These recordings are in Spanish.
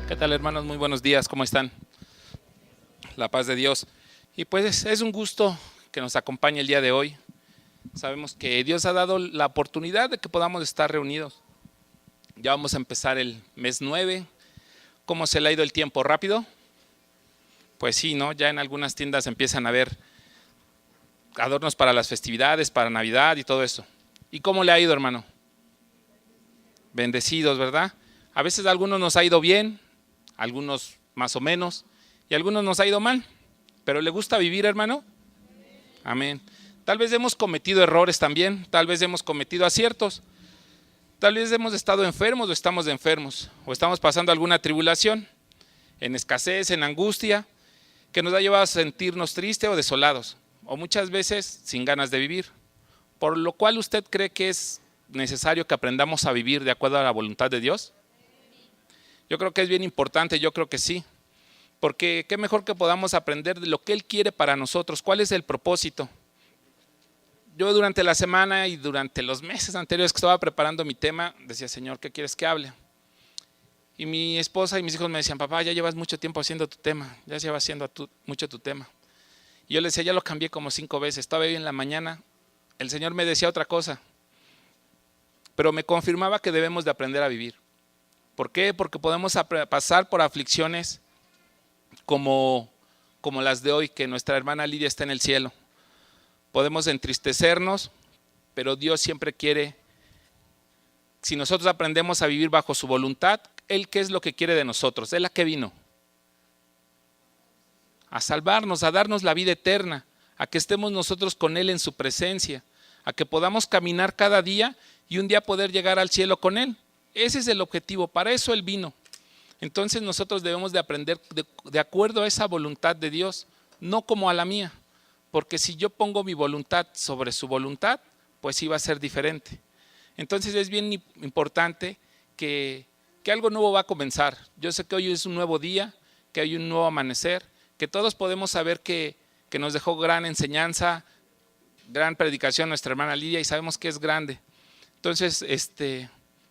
¿Qué tal, hermanos? Muy buenos días, ¿cómo están? La paz de Dios. Y pues es un gusto que nos acompañe el día de hoy. Sabemos que Dios ha dado la oportunidad de que podamos estar reunidos. Ya vamos a empezar el mes 9. ¿Cómo se le ha ido el tiempo? ¿Rápido? Pues sí, ¿no? Ya en algunas tiendas empiezan a ver adornos para las festividades, para Navidad y todo eso. ¿Y cómo le ha ido, hermano? Bendecidos, ¿verdad? A veces a algunos nos ha ido bien, a algunos más o menos, y a algunos nos ha ido mal. ¿Pero le gusta vivir, hermano? Amén. Tal vez hemos cometido errores también, tal vez hemos cometido aciertos, tal vez hemos estado enfermos o estamos pasando alguna tribulación, en escasez, en angustia, que nos ha llevado a sentirnos tristes o desolados, o muchas veces sin ganas de vivir. Por lo cual, ¿usted cree que es necesario que aprendamos a vivir de acuerdo a la voluntad de Dios? Yo creo que es bien importante, yo creo que sí, porque qué mejor que podamos aprender de lo que Él quiere para nosotros, cuál es el propósito. Yo durante la semana y durante los meses anteriores que estaba preparando mi tema, decía, Señor, ¿qué quieres que hable? Y mi esposa y mis hijos me decían, papá, ya llevas mucho tiempo haciendo tu tema, ya llevas haciendo mucho tu tema. Y yo les decía, ya lo cambié como 5 veces, todavía en la mañana el Señor me decía otra cosa, pero me confirmaba que debemos de aprender a vivir. ¿Por qué? Porque podemos pasar por aflicciones como las de hoy, que nuestra hermana Lidia está en el cielo. Podemos entristecernos, pero Dios siempre quiere, si nosotros aprendemos a vivir bajo su voluntad, Él qué es lo que quiere de nosotros. Él a qué vino, a salvarnos, a darnos la vida eterna, a que estemos nosotros con Él en su presencia, a que podamos caminar cada día y un día poder llegar al cielo con Él. Ese es el objetivo, para eso Él vino. Entonces nosotros debemos de aprender de acuerdo a esa voluntad de Dios, no como a la mía, porque si yo pongo mi voluntad sobre su voluntad, pues sí va a ser diferente. Entonces es bien importante que algo nuevo va a comenzar. Yo sé que hoy es un nuevo día, que hay un nuevo amanecer, que todos podemos saber que nos dejó gran enseñanza, gran predicación nuestra hermana Lidia, y sabemos que es grande. Entonces,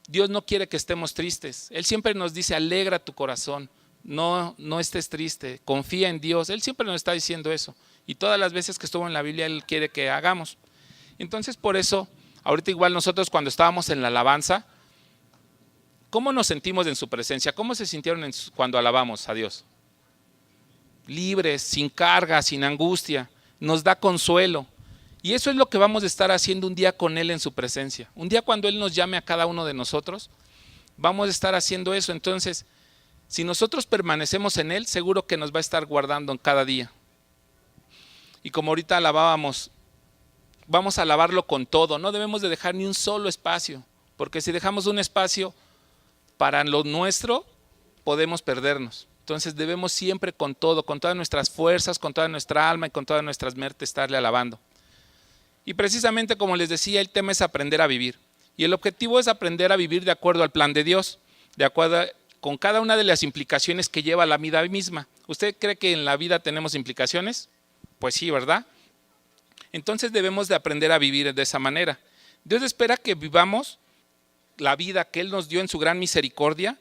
Dios no quiere que estemos tristes. Él siempre nos dice, alegra tu corazón, no estés triste, confía en Dios. Él siempre nos está diciendo eso. Y todas las veces que estuvo en la Biblia, Él quiere que hagamos. Entonces, por eso, ahorita igual nosotros cuando estábamos en la alabanza, ¿cómo nos sentimos en su presencia? ¿Cómo se sintieron cuando alabamos a Dios? Libres, sin carga, sin angustia, nos da consuelo. Y eso es lo que vamos a estar haciendo un día con Él en su presencia. Un día cuando Él nos llame a cada uno de nosotros, vamos a estar haciendo eso. Entonces, si nosotros permanecemos en Él, seguro que nos va a estar guardando en cada día. Y como ahorita alabábamos, vamos a alabarlo con todo. No debemos de dejar ni un solo espacio, porque si dejamos un espacio para lo nuestro, podemos perdernos. Entonces debemos siempre con todo, con todas nuestras fuerzas, con toda nuestra alma y con todas nuestras mentes estarle alabando. Y precisamente como les decía, el tema es aprender a vivir. Y el objetivo es aprender a vivir de acuerdo al plan de Dios, de acuerdo con cada una de las implicaciones que lleva la vida misma. ¿Usted cree que en la vida tenemos implicaciones? Pues sí, ¿verdad? Entonces debemos de aprender a vivir de esa manera. Dios espera que vivamos la vida que Él nos dio en su gran misericordia,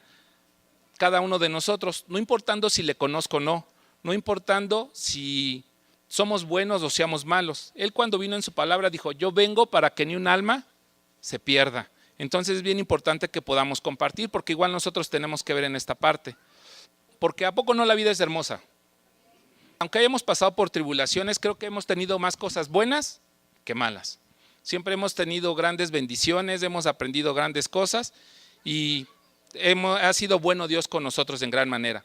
cada uno de nosotros, no importando si le conozco o no, no importando si somos buenos o seamos malos. Él cuando vino en su palabra dijo, yo vengo para que ni un alma se pierda. Entonces es bien importante que podamos compartir, porque igual nosotros tenemos que ver en esta parte. Porque ¿a poco no la vida es hermosa? Aunque hayamos pasado por tribulaciones, creo que hemos tenido más cosas buenas que malas. Siempre hemos tenido grandes bendiciones, hemos aprendido grandes cosas y ha sido bueno Dios con nosotros en gran manera.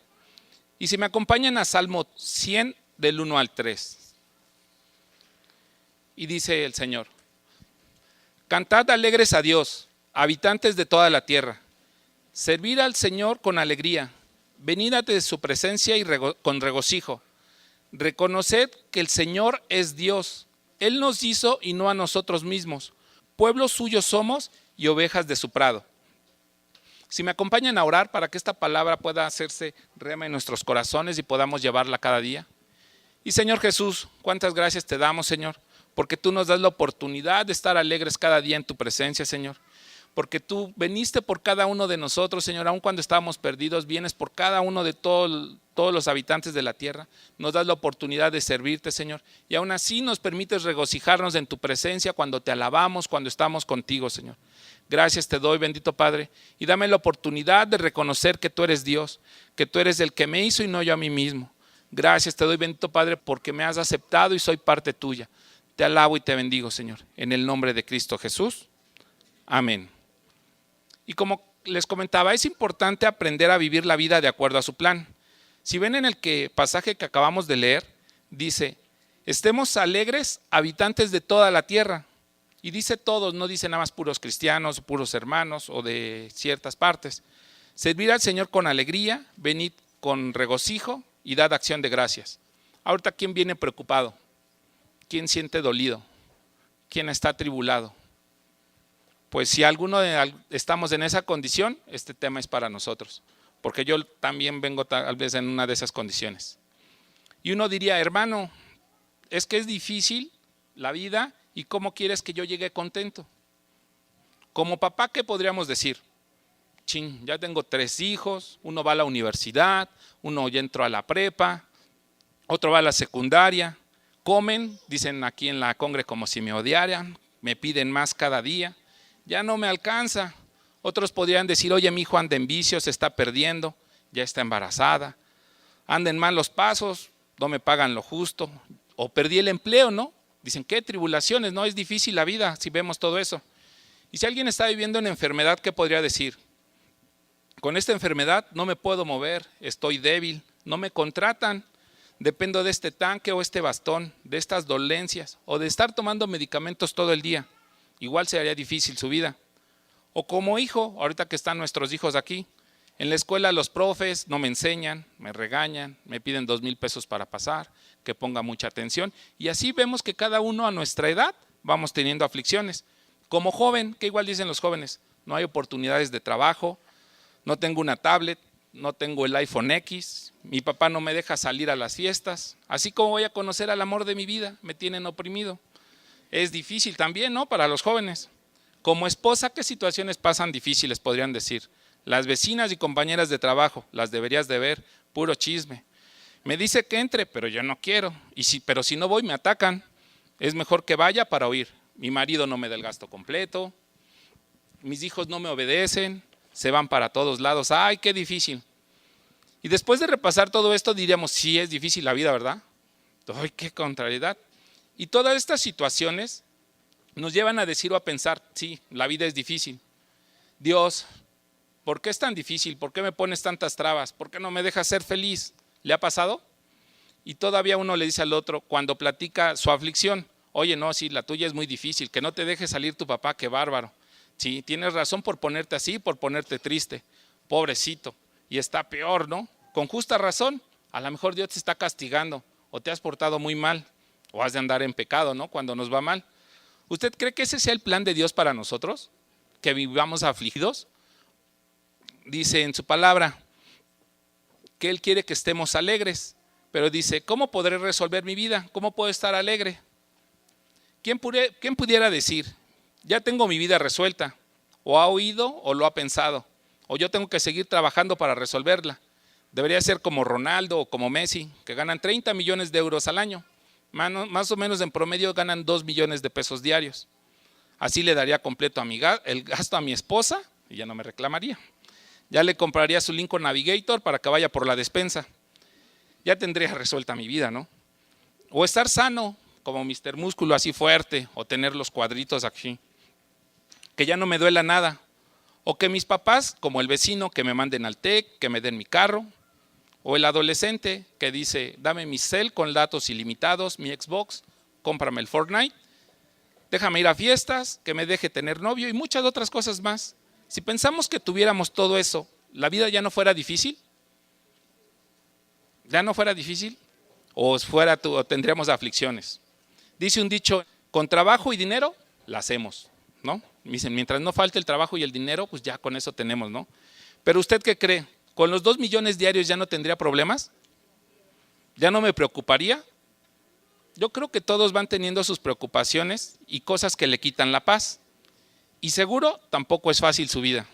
Y si me acompañan a Salmo 100, del 1 al 3. Y dice el Señor, cantad alegres a Dios, habitantes de toda la tierra. Servid al Señor con alegría, venid ante su presencia y con regocijo. Reconoced que el Señor es Dios. Él nos hizo y no a nosotros mismos. Pueblo suyo somos y ovejas de su prado. Si me acompañan a orar para que esta palabra pueda hacerse rema en nuestros corazones y podamos llevarla cada día. Y Señor Jesús, cuántas gracias te damos, Señor, porque tú nos das la oportunidad de estar alegres cada día en tu presencia, Señor. porque tú viniste por cada uno de nosotros, Señor, aun cuando estábamos perdidos, vienes por cada uno de todos los habitantes de la tierra, nos das la oportunidad de servirte, Señor, y aún así nos permites regocijarnos en tu presencia cuando te alabamos, cuando estamos contigo, Señor. Gracias te doy, bendito Padre, y dame la oportunidad de reconocer que tú eres Dios, que tú eres el que me hizo y no yo a mí mismo. Gracias te doy, bendito Padre, porque me has aceptado y soy parte tuya. Te alabo y te bendigo, Señor, en el nombre de Cristo Jesús. Amén. Y como les comentaba, es importante aprender a vivir la vida de acuerdo a su plan. Si ven en el pasaje que acabamos de leer, dice, estemos alegres, habitantes de toda la tierra. Y dice todos, no dice nada más puros cristianos, puros hermanos o de ciertas partes. Servir al Señor con alegría, venid con regocijo y dad acción de gracias. Ahorita, ¿quién viene preocupado? ¿Quién siente dolido? ¿Quién está atribulado? Pues si estamos en esa condición, este tema es para nosotros, porque yo también vengo tal vez en una de esas condiciones. Y uno diría, hermano, es que es difícil la vida y ¿cómo quieres que yo llegue contento? Como papá, ¿qué podríamos decir? Chin, ya tengo 3 hijos, uno va a la universidad, uno ya entró a la prepa, otro va a la secundaria, comen, dicen aquí en la congre como si me odiaran, me piden más cada día. Ya no me alcanza. Otros podrían decir, oye, mi hijo anda en vicio, se está perdiendo, ya está embarazada, anda en malos pasos, no me pagan lo justo, o perdí el empleo, ¿no? Dicen, qué tribulaciones, ¿no? Es difícil la vida si vemos todo eso. Y si alguien está viviendo una enfermedad, ¿qué podría decir? Con esta enfermedad no me puedo mover, estoy débil, no me contratan, dependo de este tanque o este bastón, de estas dolencias, o de estar tomando medicamentos todo el día. Igual se haría difícil su vida. O como hijo, ahorita que están nuestros hijos aquí, en la escuela los profes no me enseñan, me regañan, me piden 2,000 pesos para pasar, que ponga mucha atención. Y así vemos que cada uno a nuestra edad vamos teniendo aflicciones. Como joven, ¿qué igual dicen los jóvenes? No hay oportunidades de trabajo, no tengo una tablet, no tengo el iPhone X, mi papá no me deja salir a las fiestas, así como voy a conocer al amor de mi vida, me tienen oprimido. Es difícil también, ¿no? Para los jóvenes. Como esposa, ¿qué situaciones pasan difíciles? Podrían decir. Las vecinas y compañeras de trabajo, las deberías de ver, puro chisme. Me dice que entre, pero yo no quiero. Pero si no voy, me atacan. Es mejor que vaya para oír. Mi marido no me da el gasto completo. Mis hijos no me obedecen. Se van para todos lados. ¡Ay, qué difícil! Y después de repasar todo esto, diríamos, sí, es difícil la vida, ¿verdad? ¡Ay, qué contrariedad! Y todas estas situaciones nos llevan a decir o a pensar, sí, la vida es difícil. Dios, ¿por qué es tan difícil? ¿Por qué me pones tantas trabas? ¿Por qué no me dejas ser feliz? ¿Le ha pasado? Y todavía uno le dice al otro, cuando platica su aflicción, oye, no, sí, la tuya es muy difícil, que no te deje salir tu papá, qué bárbaro. Sí, tienes razón por ponerte así, por ponerte triste, pobrecito. Y está peor, ¿no? Con justa razón, a lo mejor Dios te está castigando o te has portado muy mal. O has de andar en pecado, ¿no? Cuando nos va mal. ¿Usted cree que ese sea el plan de Dios para nosotros? ¿Que vivamos afligidos? Dice en su palabra que Él quiere que estemos alegres, pero dice, ¿cómo podré resolver mi vida? ¿Cómo puedo estar alegre? ¿Quién pudiera decir, ya tengo mi vida resuelta? ¿O ha oído o lo ha pensado? ¿O yo tengo que seguir trabajando para resolverla? Debería ser como Ronaldo o como Messi, que ganan 30 millones de euros al año. Más o menos en promedio ganan 2 millones de pesos diarios. Así le daría completo el gasto a mi esposa y ya no me reclamaría. Ya le compraría su Lincoln Navigator para que vaya por la despensa. Ya tendría resuelta mi vida, ¿no? O estar sano, como Mr. Músculo, así fuerte, o tener los cuadritos aquí. Que ya no me duela nada. O que mis papás, como el vecino, que me manden al TEC, que me den mi carro. O el adolescente que dice, dame mi cel con datos ilimitados, mi Xbox, cómprame el Fortnite, déjame ir a fiestas, que me deje tener novio y muchas otras cosas más. Si pensamos que tuviéramos todo eso, ¿la vida ya no fuera difícil? ¿Ya no fuera difícil? ¿O tendríamos aflicciones? Dice un dicho, con trabajo y dinero, la hacemos, ¿no? Dicen, mientras no falte el trabajo y el dinero, pues ya con eso tenemos, ¿no? Pero ¿usted qué cree? ¿Con los 2 millones diarios ya no tendría problemas? ¿Ya no me preocuparía? Yo creo que todos van teniendo sus preocupaciones y cosas que le quitan la paz. Y seguro tampoco es fácil su vida.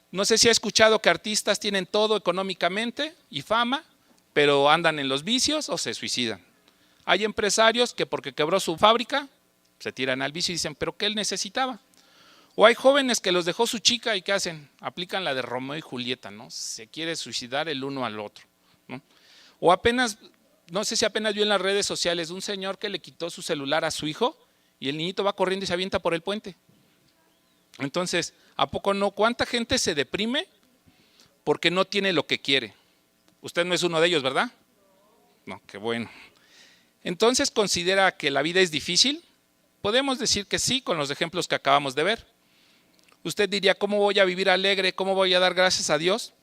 No sé si ha escuchado que artistas tienen todo económicamente y fama, pero andan en los vicios o se suicidan. Hay empresarios que porque quebró su fábrica, se tiran al vicio y dicen, ¿pero qué él necesitaba? O hay jóvenes que los dejó su chica y ¿qué hacen? Aplican la de Romeo y Julieta, ¿no? Se quiere suicidar el uno al otro, ¿no? O apenas, no sé si apenas vio en las redes sociales un señor que le quitó su celular a su hijo y el niñito va corriendo y se avienta por el puente. Entonces, ¿a poco no? ¿Cuánta gente se deprime porque no tiene lo que quiere? Usted no es uno de ellos, ¿verdad? No, qué bueno. Entonces, ¿considera que la vida es difícil? Podemos decir que sí, con los ejemplos que acabamos de ver. Usted diría, ¿cómo voy a vivir alegre? ¿Cómo voy a dar gracias a Dios?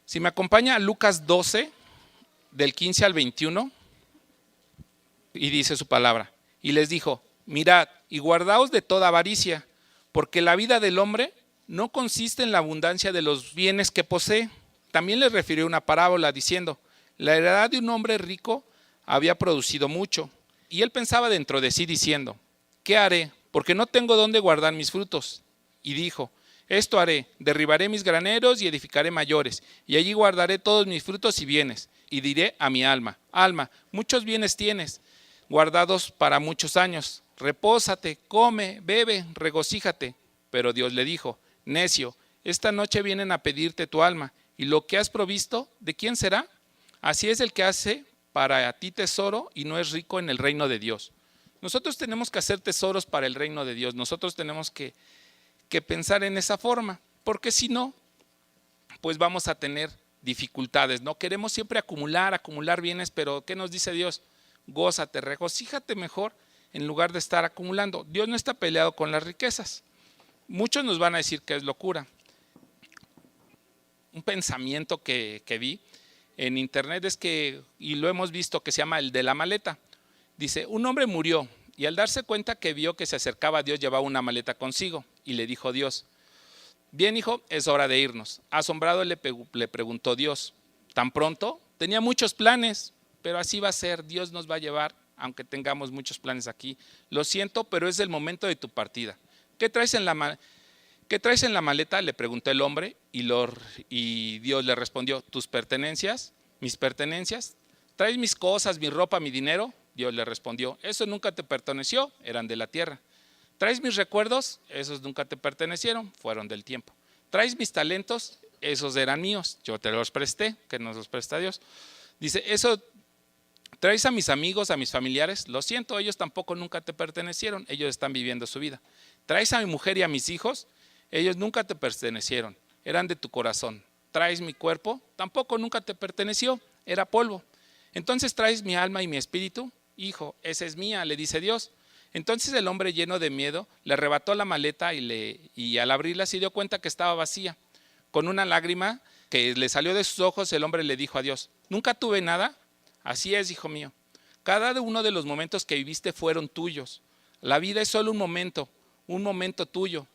Si me acompaña a Lucas 12, del 15 al 21, y dice su palabra, y les dijo, mirad y guardaos de toda avaricia, porque la vida del hombre no consiste en la abundancia de los bienes que posee. También les refirió una parábola diciendo, la heredad de un hombre rico había producido mucho, y él pensaba dentro de sí diciendo, ¿qué haré? Porque no tengo dónde guardar mis frutos. Y dijo, esto haré, derribaré mis graneros y edificaré mayores, y allí guardaré todos mis frutos y bienes. Y diré a mi alma, alma, muchos bienes tienes, guardados para muchos años. Repósate, come, bebe, regocíjate. Pero Dios le dijo, necio, esta noche vienen a pedirte tu alma, y lo que has provisto, ¿de quién será? Así es el que hace para ti tesoro y no es rico en el reino de Dios. Nosotros tenemos que hacer tesoros para el reino de Dios. Nosotros tenemos que pensar en esa forma, porque si no, pues vamos a tener dificultades, ¿no? Queremos siempre acumular bienes, pero ¿qué nos dice Dios? Gózate, regocíjate mejor en lugar de estar acumulando. Dios no está peleado con las riquezas. Muchos nos van a decir que es locura. Un pensamiento que vi en internet es que, y lo hemos visto, que se llama el de la maleta. Dice, un hombre murió y al darse cuenta que vio que se acercaba a Dios llevaba una maleta consigo y le dijo Dios, bien hijo, es hora de irnos. Asombrado le preguntó Dios, ¿tan pronto? Tenía muchos planes, pero así va a ser, Dios nos va a llevar, aunque tengamos muchos planes aquí. Lo siento, pero es el momento de tu partida. ¿Qué traes en la maleta? Le preguntó el hombre y Dios le respondió, ¿tus pertenencias? ¿Mis pertenencias? ¿Traes mis cosas, mi ropa, mi dinero? Dios le respondió, eso nunca te perteneció, eran de la tierra. ¿Traes mis recuerdos? Esos nunca te pertenecieron, fueron del tiempo. ¿Traes mis talentos? Esos eran míos, yo te los presté, que nos los presta Dios. Dice, eso, ¿traes a mis amigos, a mis familiares? Lo siento, ellos tampoco nunca te pertenecieron, ellos están viviendo su vida. ¿Traes a mi mujer y a mis hijos? Ellos nunca te pertenecieron, eran de tu corazón. ¿Traes mi cuerpo? Tampoco nunca te perteneció, era polvo. Entonces, ¿traes mi alma y mi espíritu? Hijo, esa es mía, le dice Dios. Entonces el hombre lleno de miedo le arrebató la maleta y al abrirla se dio cuenta que estaba vacía. Con una lágrima que le salió de sus ojos, el hombre le dijo a Dios, ¿nunca tuve nada? Así es, hijo mío. Cada uno de los momentos que viviste fueron tuyos. La vida es solo un momento tuyo.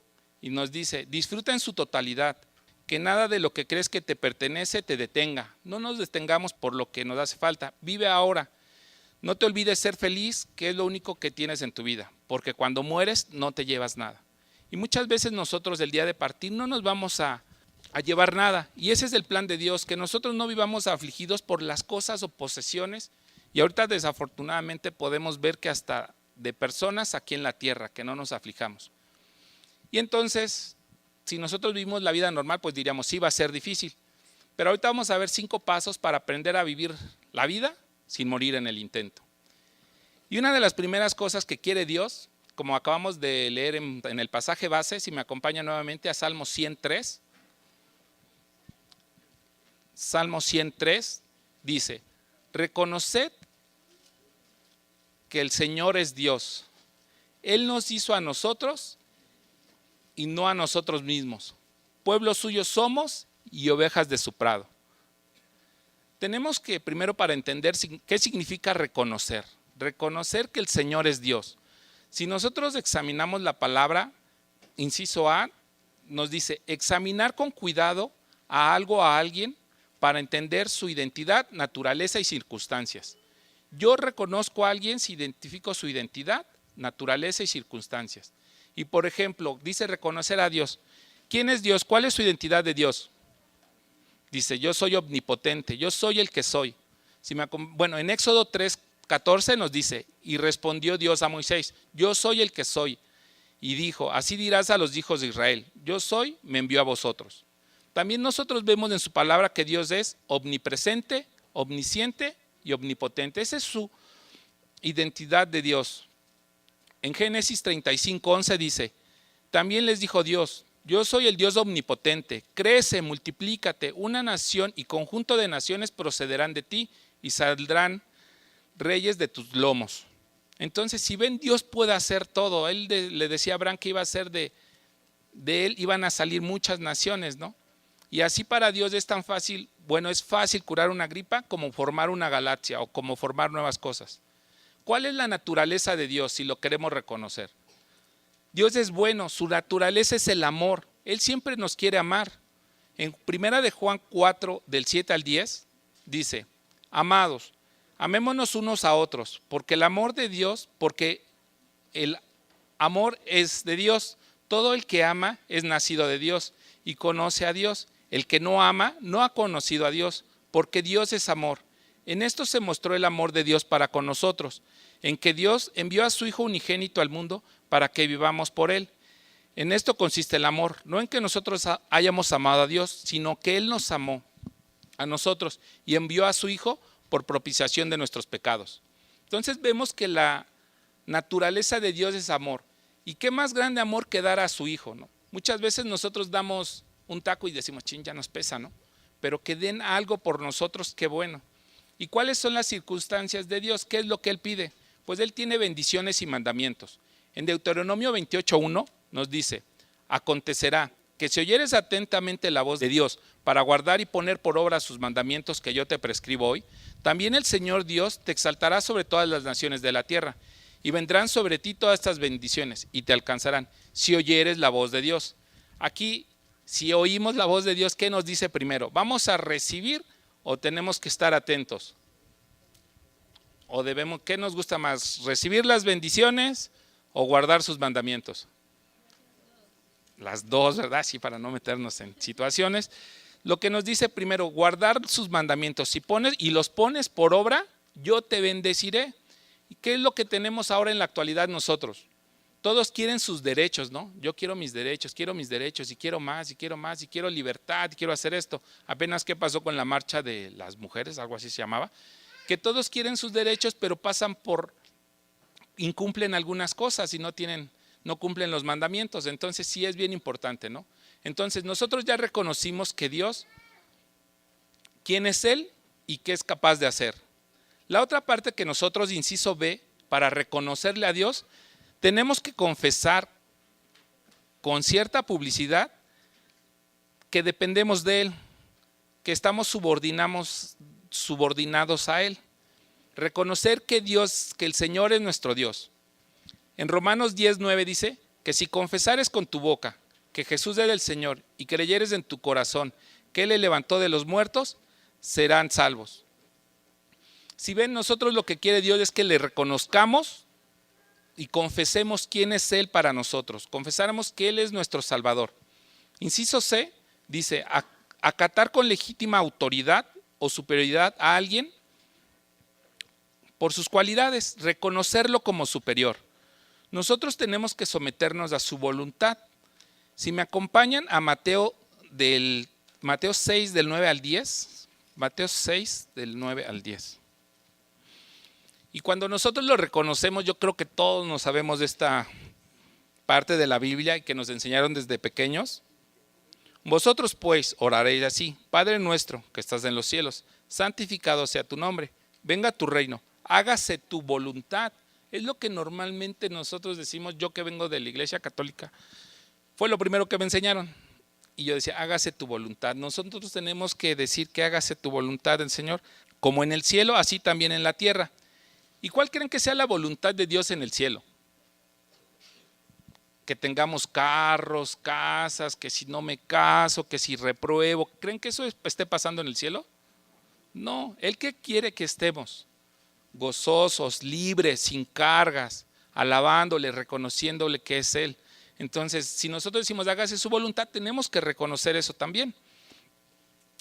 Y nos dice, disfruta en su totalidad, que nada de lo que crees que te pertenece te detenga. No nos detengamos por lo que nos hace falta. Vive ahora. No te olvides ser feliz, que es lo único que tienes en tu vida, porque cuando mueres no te llevas nada. Y muchas veces nosotros el día de partir no nos vamos a llevar nada. Y ese es el plan de Dios, que nosotros no vivamos afligidos por las cosas o posesiones. Y ahorita desafortunadamente podemos ver que hasta de personas aquí en la tierra, que no nos aflijamos. Y entonces, si nosotros vivimos la vida normal, pues diríamos, sí, va a ser difícil. Pero ahorita vamos a ver 5 pasos para aprender a vivir la vida sin morir en el intento. Y una de las primeras cosas que quiere Dios, como acabamos de leer en el pasaje base, si me acompaña nuevamente a Salmo 103. Salmo 103 dice, reconoced que el Señor es Dios. Él nos hizo a nosotros y no a nosotros mismos. Pueblo suyo somos y ovejas de su prado. Tenemos que primero para entender qué significa reconocer que el Señor es Dios. Si nosotros examinamos la palabra, inciso A, nos dice examinar con cuidado a algo o a alguien para entender su identidad, naturaleza y circunstancias. Yo reconozco a alguien si identifico su identidad, naturaleza y circunstancias. Y por ejemplo, dice reconocer a Dios. ¿Quién es Dios? ¿Cuál es su identidad de Dios? Dice, yo soy omnipotente, yo soy el que soy. Bueno, en Éxodo 3:14 nos dice, y respondió Dios a Moisés, yo soy el que soy. Y dijo, así dirás a los hijos de Israel, yo soy, me envió a vosotros. También nosotros vemos en su palabra que Dios es omnipresente, omnisciente y omnipotente. Esa es su identidad de Dios. En Génesis 35:11 dice, también les dijo Dios, yo soy el Dios omnipotente, crece, multiplícate, una nación y conjunto de naciones procederán de ti y saldrán reyes de tus lomos. Entonces, si ven, Dios puede hacer todo. Él le decía a Abraham que iba a ser de él, iban a salir muchas naciones, ¿no? Y así para Dios es tan fácil, bueno, es fácil curar una gripa como formar una galaxia o como formar nuevas cosas. ¿Cuál es la naturaleza de Dios si lo queremos reconocer? Dios es bueno, su naturaleza es el amor. Él siempre nos quiere amar. En 1 de Juan 4, del 7 al 10, dice, amados, amémonos unos a otros, porque el amor es de Dios. Todo el que ama es nacido de Dios y conoce a Dios. El que no ama no ha conocido a Dios, porque Dios es amor. En esto se mostró el amor de Dios para con nosotros, en que Dios envió a su Hijo unigénito al mundo para que vivamos por Él. En esto consiste el amor, no en que nosotros hayamos amado a Dios, sino que Él nos amó a nosotros y envió a su Hijo por propiciación de nuestros pecados. Entonces vemos que la naturaleza de Dios es amor. ¿Y qué más grande amor que dar a su Hijo, ¿no? Muchas veces nosotros damos un taco y decimos, chin, ya nos pesa, ¿no? Pero que den algo por nosotros, qué bueno. ¿Y cuáles son las circunstancias de Dios? ¿Qué es lo que Él pide? Pues Él tiene bendiciones y mandamientos. En Deuteronomio 28:1 nos dice, acontecerá que si oyeres atentamente la voz de Dios para guardar y poner por obra sus mandamientos que yo te prescribo hoy, también el Señor Dios te exaltará sobre todas las naciones de la tierra y vendrán sobre ti todas estas bendiciones y te alcanzarán si oyeres la voz de Dios. Aquí, si oímos la voz de Dios, ¿qué nos dice primero? ¿Vamos a recibir o tenemos que estar atentos? ¿O debemos, qué nos gusta más? ¿Recibir las bendiciones o guardar sus mandamientos? Las dos, ¿verdad? Sí, para no meternos en situaciones. Lo que nos dice primero, guardar sus mandamientos. Si pones y los pones por obra, yo te bendeciré. ¿Y qué es lo que tenemos ahora en la actualidad nosotros? Todos quieren sus derechos, ¿no? Yo quiero mis derechos y quiero más y quiero más y quiero libertad y quiero hacer esto. Apenas qué pasó con la marcha de las mujeres, algo así se llamaba, que todos quieren sus derechos pero incumplen algunas cosas y no cumplen los mandamientos. Entonces sí es bien importante, ¿no? Entonces nosotros ya reconocimos que Dios, quién es Él y qué es capaz de hacer. La otra parte que nosotros, inciso B, para reconocerle a Dios, tenemos que confesar con cierta publicidad que dependemos de Él, que estamos subordinados a Él. Reconocer que el Señor es nuestro Dios. En Romanos 10:9 dice que si confesares con tu boca que Jesús es el Señor y creyeres en tu corazón que Él le levantó de los muertos, serán salvos. Si ven, nosotros lo que quiere Dios es que le reconozcamos y confesemos quién es Él para nosotros, confesáramos que Él es nuestro Salvador. Inciso C dice, acatar con legítima autoridad o superioridad a alguien por sus cualidades, reconocerlo como superior. Nosotros tenemos que someternos a su voluntad. Si me acompañan a Mateo 6 del 9 al 10, Mateo 6 del 9 al 10. Y cuando nosotros lo reconocemos, yo creo que todos nos sabemos de esta parte de la Biblia y que nos enseñaron desde pequeños. Vosotros pues oraréis así: Padre nuestro que estás en los cielos, santificado sea tu nombre, venga tu reino, hágase tu voluntad. Es lo que normalmente nosotros decimos. Yo que vengo de la Iglesia Católica, fue lo primero que me enseñaron. Y yo decía, hágase tu voluntad. Nosotros tenemos que decir que hágase tu voluntad del Señor, como en el cielo, así también en la tierra. ¿Y cuál creen que sea la voluntad de Dios en el cielo? Que tengamos carros, casas, que si no me caso, que si repruebo. ¿Creen que eso esté pasando en el cielo? No, Él que quiere que estemos gozosos, libres, sin cargas, alabándole, reconociéndole que es Él. Entonces, si nosotros decimos hágase su voluntad, tenemos que reconocer eso también.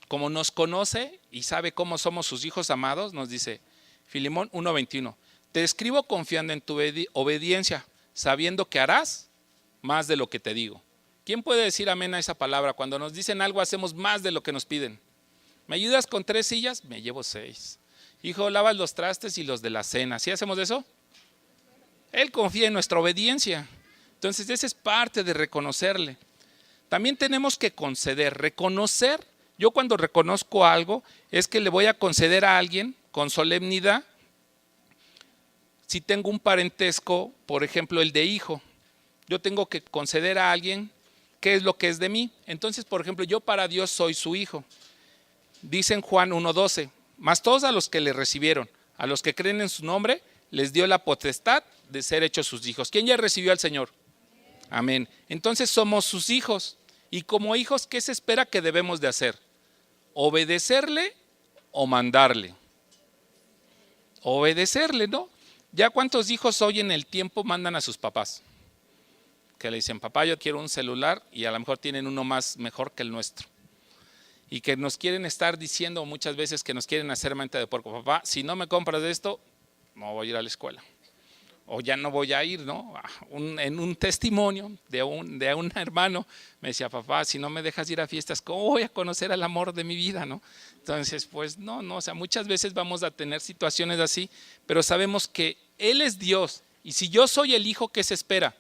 Como nos conoce y sabe cómo somos sus hijos amados, nos dice Filemón 1:21, te escribo confiando en tu obediencia, sabiendo que harás más de lo que te digo. ¿Quién puede decir amén a esa palabra? Cuando nos dicen algo, hacemos más de lo que nos piden. ¿Me ayudas con 3 sillas? Me llevo 6. Hijo, lavas los trastes y los de la cena. ¿Sí hacemos eso? Él confía en nuestra obediencia. Entonces, esa es parte de reconocerle. También tenemos que conceder, reconocer. Yo cuando reconozco algo, es que le voy a conceder a alguien con solemnidad. Si tengo un parentesco, por ejemplo, el de hijo, yo tengo que conceder a alguien qué es lo que es de mí. Entonces, por ejemplo, yo para Dios soy su hijo. Dice en Juan 1:12, mas todos a los que le recibieron, a los que creen en su nombre, les dio la potestad de ser hechos sus hijos. ¿Quién ya recibió al Señor? Amén. Entonces somos sus hijos. Y como hijos, ¿qué se espera que debemos de hacer? ¿Obedecerle o mandarle? Obedecerle, ¿no? ¿Ya cuántos hijos hoy en el tiempo mandan a sus papás? Que le dicen, papá, yo quiero un celular, y a lo mejor tienen uno más mejor que el nuestro. Y que nos quieren estar diciendo muchas veces que nos quieren hacer mente de puerco. Papá, si no me compras esto, no voy a ir a la escuela. O ya no voy a ir, ¿no? En un testimonio de un hermano me decía, papá, si no me dejas ir a fiestas, ¿cómo voy a conocer al amor de mi vida, no? Entonces, pues no, o sea, muchas veces vamos a tener situaciones así, pero sabemos que Él es Dios. Y si yo soy el hijo, ¿qué se espera?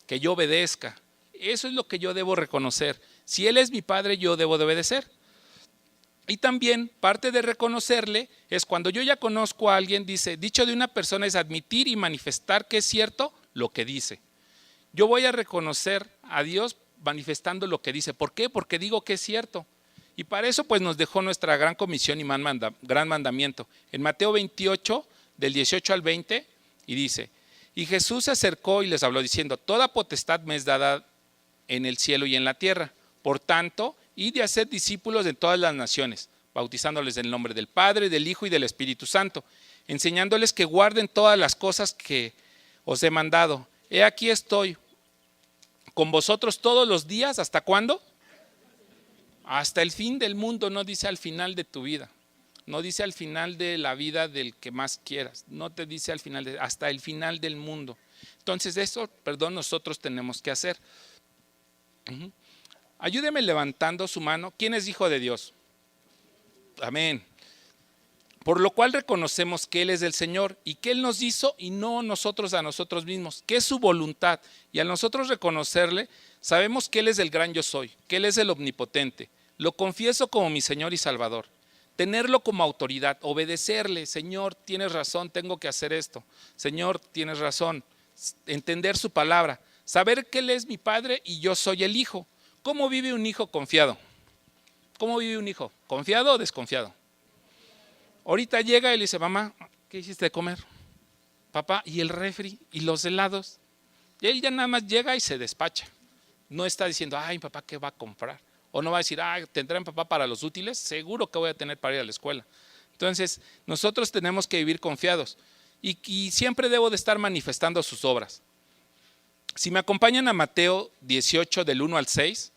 Que yo obedezca. Eso es lo que yo debo reconocer. Si Él es mi padre, yo debo de obedecer. Y también parte de reconocerle es cuando yo ya conozco a alguien, dice, dicho de una persona es admitir y manifestar que es cierto lo que dice. Yo voy a reconocer a Dios manifestando lo que dice. ¿Por qué? Porque digo que es cierto. Y para eso pues nos dejó nuestra gran comisión y gran mandamiento. En Mateo 28, del 18 al 20, y dice, y Jesús se acercó y les habló diciendo, toda potestad me es dada en el cielo y en la tierra. Por tanto, id de hacer discípulos de todas las naciones, bautizándoles en el nombre del Padre, del Hijo y del Espíritu Santo, enseñándoles que guarden todas las cosas que os he mandado. He aquí estoy con vosotros todos los días, ¿hasta cuándo? Hasta el fin del mundo, no dice al final de tu vida, no dice al final de la vida del que más quieras, no te dice al final, hasta el final del mundo. Entonces eso, nosotros tenemos que hacer. Ayúdeme levantando su mano. ¿Quién es hijo de Dios? Amén. Por lo cual reconocemos que Él es el Señor y que Él nos hizo y no nosotros a nosotros mismos, que es su voluntad. Y al nosotros reconocerle, sabemos que Él es el gran yo soy, que Él es el omnipotente. Lo confieso como mi Señor y Salvador. Tenerlo como autoridad, obedecerle. Señor, tienes razón, tengo que hacer esto. Señor, tienes razón. Entender su palabra. Saber que Él es mi Padre y yo soy el Hijo. ¿Cómo vive un hijo confiado? ¿Cómo vive un hijo? ¿Confiado o desconfiado? Ahorita llega y le dice, mamá, ¿qué hiciste de comer? Papá, ¿y el refri? ¿Y los helados? Y él ya nada más llega y se despacha. No está diciendo, ay, papá, ¿qué va a comprar? O no va a decir, ¿tendrán papá para los útiles? Seguro que voy a tener para ir a la escuela. Entonces, nosotros tenemos que vivir confiados y siempre debo de estar manifestando sus obras. Si me acompañan a Mateo 18, del 1 al 6,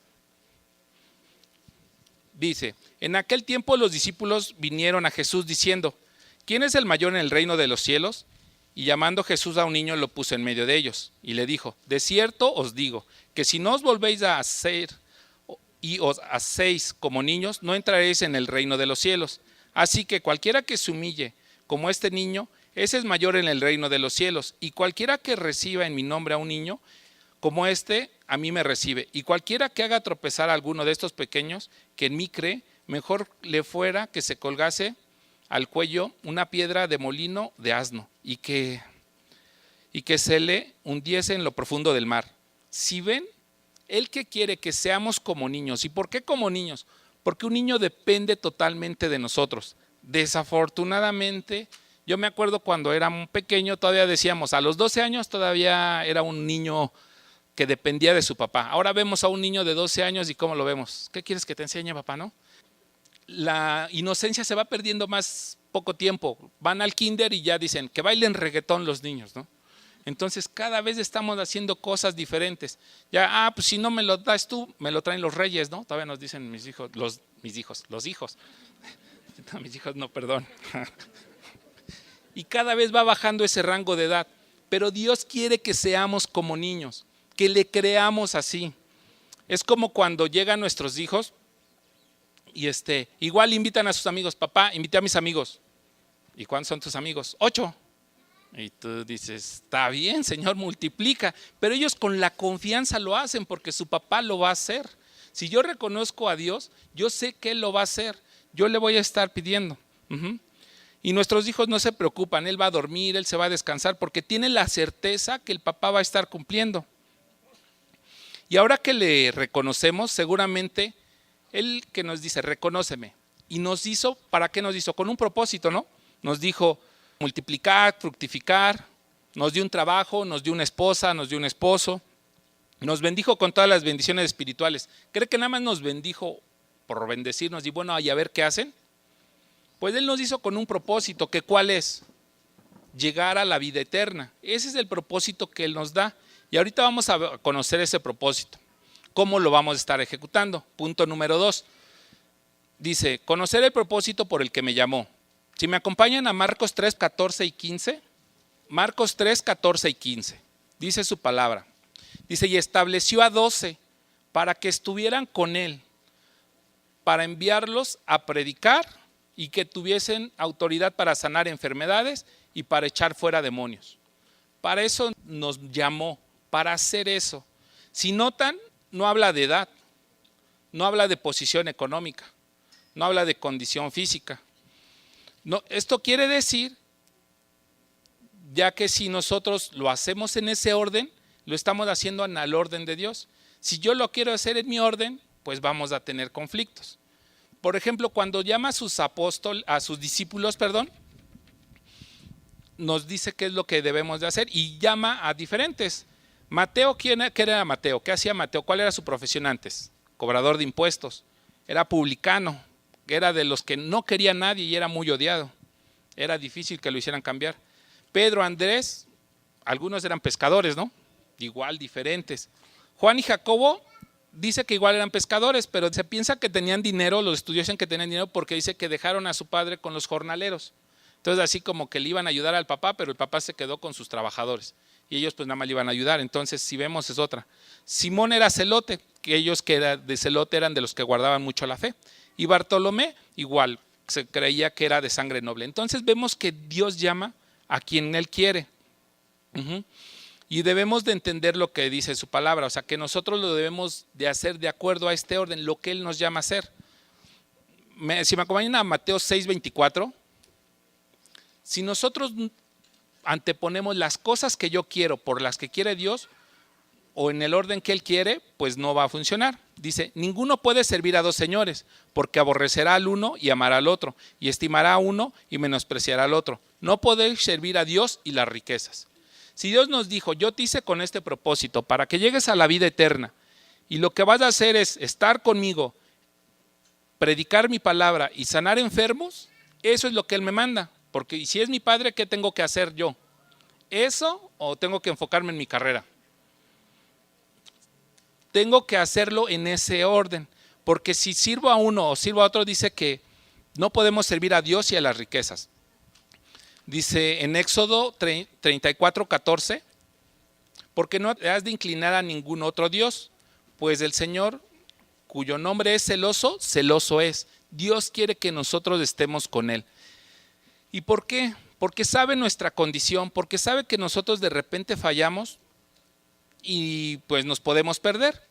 dice, en aquel tiempo los discípulos vinieron a Jesús diciendo, ¿quién es el mayor en el reino de los cielos? Y llamando Jesús a un niño lo puso en medio de ellos y le dijo, de cierto os digo, que si no os volvéis a hacer y os hacéis como niños, no entraréis en el reino de los cielos. Así que cualquiera que se humille como este niño, ese es mayor en el reino de los cielos. Y cualquiera que reciba en mi nombre a un niño, como este, a mí me recibe. Y cualquiera que haga tropezar a alguno de estos pequeños que en mí cree, mejor le fuera que se colgase al cuello una piedra de molino de asno y que se le hundiese en lo profundo del mar. Si ven, Él que quiere que seamos como niños. ¿Y por qué como niños? Porque un niño depende totalmente de nosotros. Desafortunadamente, yo me acuerdo cuando era un pequeño, todavía decíamos, a los 12 años todavía era un niño que dependía de su papá. Ahora vemos a un niño de 12 años y ¿cómo lo vemos? ¿Qué quieres que te enseñe, papá, no? La inocencia se va perdiendo más poco tiempo. Van al kinder y ya dicen que bailen reggaetón los niños, ¿no? Entonces cada vez estamos haciendo cosas diferentes. Ya, pues si no me lo das tú, me lo traen los reyes, ¿no? Todavía nos dicen mis hijos, los hijos. No, mis hijos no, perdón. Y cada vez va bajando ese rango de edad. Pero Dios quiere que seamos como niños, que le creamos así. Es como cuando llegan nuestros hijos y igual invitan a sus amigos. Papá, invité a mis amigos. ¿Y cuántos son tus amigos? 8. Y tú dices, está bien, Señor, multiplica. Pero ellos con la confianza lo hacen porque su papá lo va a hacer. Si yo reconozco a Dios, yo sé que Él lo va a hacer. Yo le voy a estar pidiendo. Y nuestros hijos no se preocupan, Él va a dormir, Él se va a descansar porque tiene la certeza que el papá va a estar cumpliendo. Y ahora que le reconocemos, seguramente Él que nos dice, reconóceme. Y nos hizo, ¿para qué nos hizo? Con un propósito, ¿no? Nos dijo, multiplicar, fructificar, nos dio un trabajo, nos dio una esposa, nos dio un esposo, nos bendijo con todas las bendiciones espirituales. ¿Cree que nada más nos bendijo por bendecirnos y bueno, y a ver qué hacen? Pues Él nos hizo con un propósito, que ¿cuál es? Llegar a la vida eterna. Ese es el propósito que Él nos da. Y ahorita vamos a conocer ese propósito. ¿Cómo lo vamos a estar ejecutando? Punto número 2. Dice, conocer el propósito por el que me llamó. Si me acompañan a Marcos 3, 14 y 15. Marcos 3, 14 y 15. Dice su palabra. Dice, y estableció a 12 para que estuvieran con Él, para enviarlos a predicar y que tuviesen autoridad para sanar enfermedades y para echar fuera demonios. Para eso nos llamó, para hacer eso. Si notan, no habla de edad, no habla de posición económica, no habla de condición física. No, esto quiere decir, ya que si nosotros lo hacemos en ese orden, lo estamos haciendo en el orden de Dios. Si yo lo quiero hacer en mi orden, pues vamos a tener conflictos. Por ejemplo, cuando llama a sus discípulos, nos dice qué es lo que debemos de hacer y llama a diferentes. Mateo, ¿qué era Mateo? ¿Qué hacía Mateo? ¿Cuál era su profesión antes? Cobrador de impuestos. Era publicano, era de los que no quería nadie y era muy odiado. Era difícil que lo hicieran cambiar. Pedro, Andrés, algunos eran pescadores, ¿no? Igual, diferentes. Juan y Jacobo, dice que igual eran pescadores, pero se piensa que tenían dinero, los estudios dicen que tenían dinero porque dice que dejaron a su padre con los jornaleros. Entonces así como que le iban a ayudar al papá, pero el papá se quedó con sus trabajadores y ellos pues nada más le iban a ayudar. Entonces si vemos es otra. Simón era celote, que ellos que eran de celote eran de los que guardaban mucho la fe. Y Bartolomé igual, se creía que era de sangre noble. Entonces vemos que Dios llama a quien Él quiere. Y debemos de entender lo que dice su palabra, o sea que nosotros lo debemos de hacer de acuerdo a este orden, lo que Él nos llama a hacer. Si me acompañan a Mateo 6:24, si nosotros anteponemos las cosas que yo quiero por las que quiere Dios o en el orden que Él quiere, pues no va a funcionar. Dice, ninguno puede servir a dos señores, porque aborrecerá al uno y amará al otro, y estimará a uno y menospreciará al otro. No podéis servir a Dios y las riquezas. Si Dios nos dijo, yo te hice con este propósito para que llegues a la vida eterna y lo que vas a hacer es estar conmigo, predicar mi palabra y sanar enfermos, eso es lo que Él me manda. Porque si es mi padre, ¿qué tengo que hacer yo? ¿Eso o tengo que enfocarme en mi carrera? Tengo que hacerlo en ese orden, porque si sirvo a uno o sirvo a otro, dice que no podemos servir a Dios y a las riquezas. Dice en Éxodo 34:14, porque no has de inclinar a ningún otro Dios, pues el Señor, cuyo nombre es celoso, celoso es. Dios quiere que nosotros estemos con Él. ¿Y por qué? Porque sabe nuestra condición, porque sabe que nosotros de repente fallamos y pues nos podemos perder.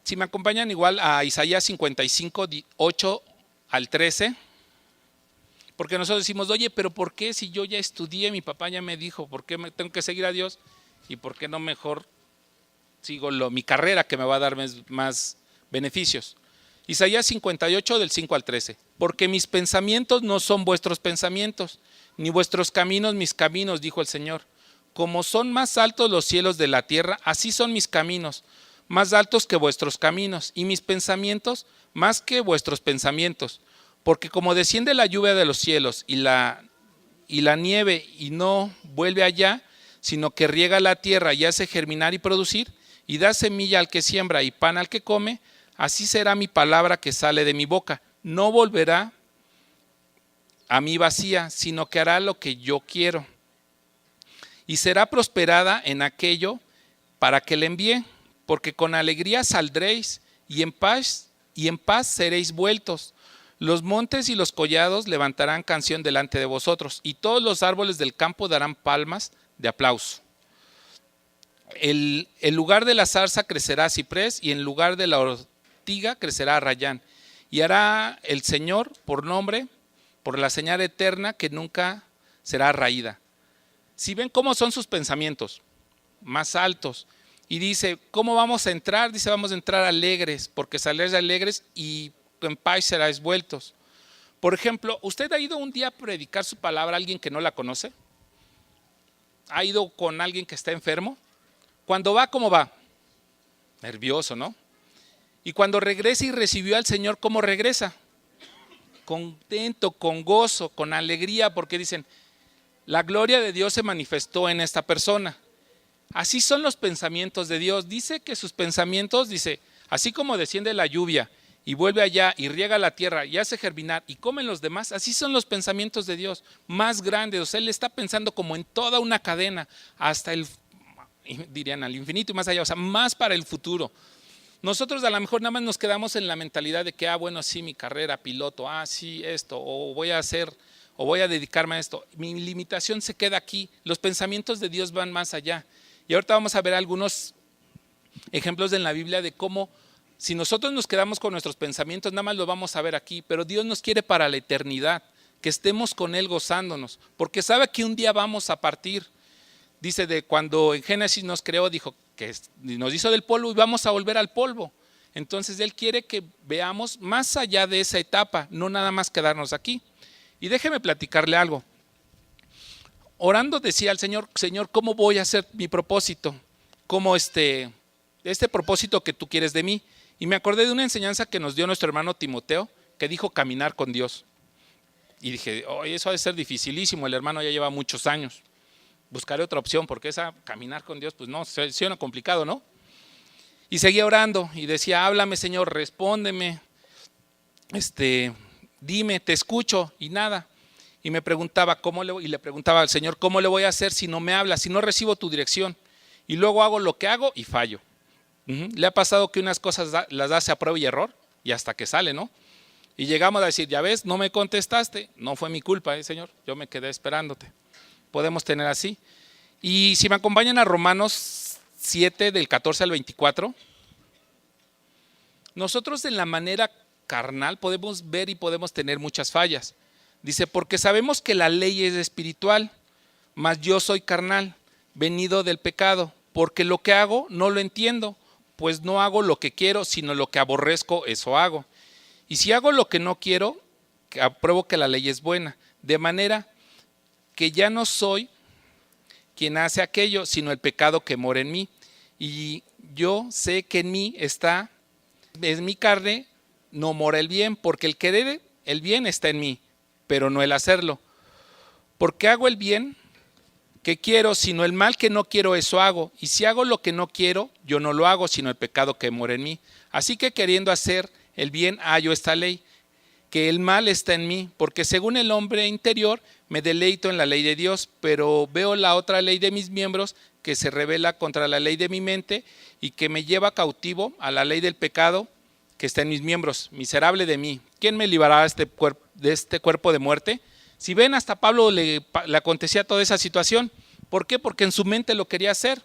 Si me acompañan igual a Isaías 55, 8 al 13. Porque nosotros decimos, oye, pero ¿por qué si yo ya estudié, mi papá ya me dijo, ¿por qué tengo que seguir a Dios? ¿Y por qué no mejor sigo mi carrera que me va a dar más beneficios? Isaías 58 del 5 al 13. Porque mis pensamientos no son vuestros pensamientos, ni vuestros caminos mis caminos, dijo el Señor. Como son más altos los cielos de la tierra, así son mis caminos, más altos que vuestros caminos, y mis pensamientos más que vuestros pensamientos. Porque como desciende la lluvia de los cielos y la nieve y no vuelve allá, sino que riega la tierra y hace germinar y producir, y da semilla al que siembra y pan al que come, así será mi palabra que sale de mi boca. No volverá a mí vacía, sino que hará lo que yo quiero. Y será prosperada en aquello para que le envíe, porque con alegría saldréis y en paz seréis vueltos. Los montes y los collados levantarán canción delante de vosotros, y todos los árboles del campo darán palmas de aplauso. El lugar de la zarza crecerá ciprés, y en lugar de la ortiga crecerá rayán. Y hará el Señor por nombre, por la señal eterna que nunca será raída. Si ven cómo son sus pensamientos, más altos. Y dice, ¿cómo vamos a entrar? Dice, vamos a entrar alegres, porque saldréis alegres y en paz seráis vueltos. Por ejemplo, ¿usted ha ido un día a predicar su palabra a alguien que no la conoce? ¿Ha ido con alguien que está enfermo? Cuando va, ¿cómo va? Nervioso, ¿no? Y cuando regresa y recibió al Señor, ¿cómo regresa? Contento, con gozo, con alegría, porque dicen, la gloria de Dios se manifestó en esta persona. Así son los pensamientos de Dios. Dice que sus pensamientos, dice, así como desciende la lluvia y vuelve allá y riega la tierra y hace germinar y comen los demás, así son los pensamientos de Dios, más grandes. O sea, Él está pensando como en toda una cadena, hasta dirían al infinito y más allá, o sea, más para el futuro. Nosotros a lo mejor nada más nos quedamos en la mentalidad de que, bueno, sí, mi carrera, piloto, sí, esto, o voy a hacer, o voy a dedicarme a esto. Mi limitación se queda aquí. Los pensamientos de Dios van más allá. Y ahorita vamos a ver algunos ejemplos en la Biblia de cómo, si nosotros nos quedamos con nuestros pensamientos, nada más lo vamos a ver aquí, pero Dios nos quiere para la eternidad, que estemos con Él gozándonos, porque sabe que un día vamos a partir. Dice de cuando en Génesis nos creó, dijo que nos hizo del polvo y vamos a volver al polvo. Entonces Él quiere que veamos más allá de esa etapa, no nada más quedarnos aquí. Y déjeme platicarle algo. Orando decía al Señor, Señor, ¿cómo voy a hacer mi propósito? ¿Cómo este propósito que tú quieres de mí? Y me acordé de una enseñanza que nos dio nuestro hermano Timoteo, que dijo caminar con Dios. Y dije, eso ha de ser dificilísimo, el hermano ya lleva muchos años. Buscaré otra opción, porque caminar con Dios, pues no, suena complicado, ¿no? Y seguía orando y decía, háblame, Señor, respóndeme, dime, te escucho, y nada. Y me preguntaba, y le preguntaba al Señor, ¿cómo le voy a hacer si no me habla, si no recibo tu dirección? Y luego hago lo que hago y fallo. Le ha pasado que unas cosas las hace a prueba y error, y hasta que sale, ¿no? Y llegamos a decir, ya ves, no me contestaste, no fue mi culpa, Señor, yo me quedé esperándote. Podemos tener así. Y si me acompañan a Romanos 7, del 14 al 24, nosotros en la manera carnal podemos ver y podemos tener muchas fallas. Dice, porque sabemos que la ley es espiritual, mas yo soy carnal, venido del pecado, porque lo que hago no lo entiendo, pues no hago lo que quiero, sino lo que aborrezco, eso hago. Y si hago lo que no quiero, apruebo que la ley es buena, de manera que ya no soy quien hace aquello, sino el pecado que mora en mí. Y yo sé que en mí en mi carne no mora el bien, porque el querer el bien está en mí, pero no el hacerlo. Porque hago el bien que quiero, sino el mal que no quiero, eso hago. Y si hago lo que no quiero, yo no lo hago, sino el pecado que mora en mí. Así que queriendo hacer el bien, hallo esta ley, que el mal está en mí, porque según el hombre interior me deleito en la ley de Dios, pero veo la otra ley de mis miembros que se rebela contra la ley de mi mente y que me lleva cautivo a la ley del pecado que está en mis miembros. Miserable de mí, ¿quién me librará de este cuerpo de muerte? Si ven, hasta Pablo le acontecía toda esa situación. ¿Por qué? Porque en su mente lo quería hacer.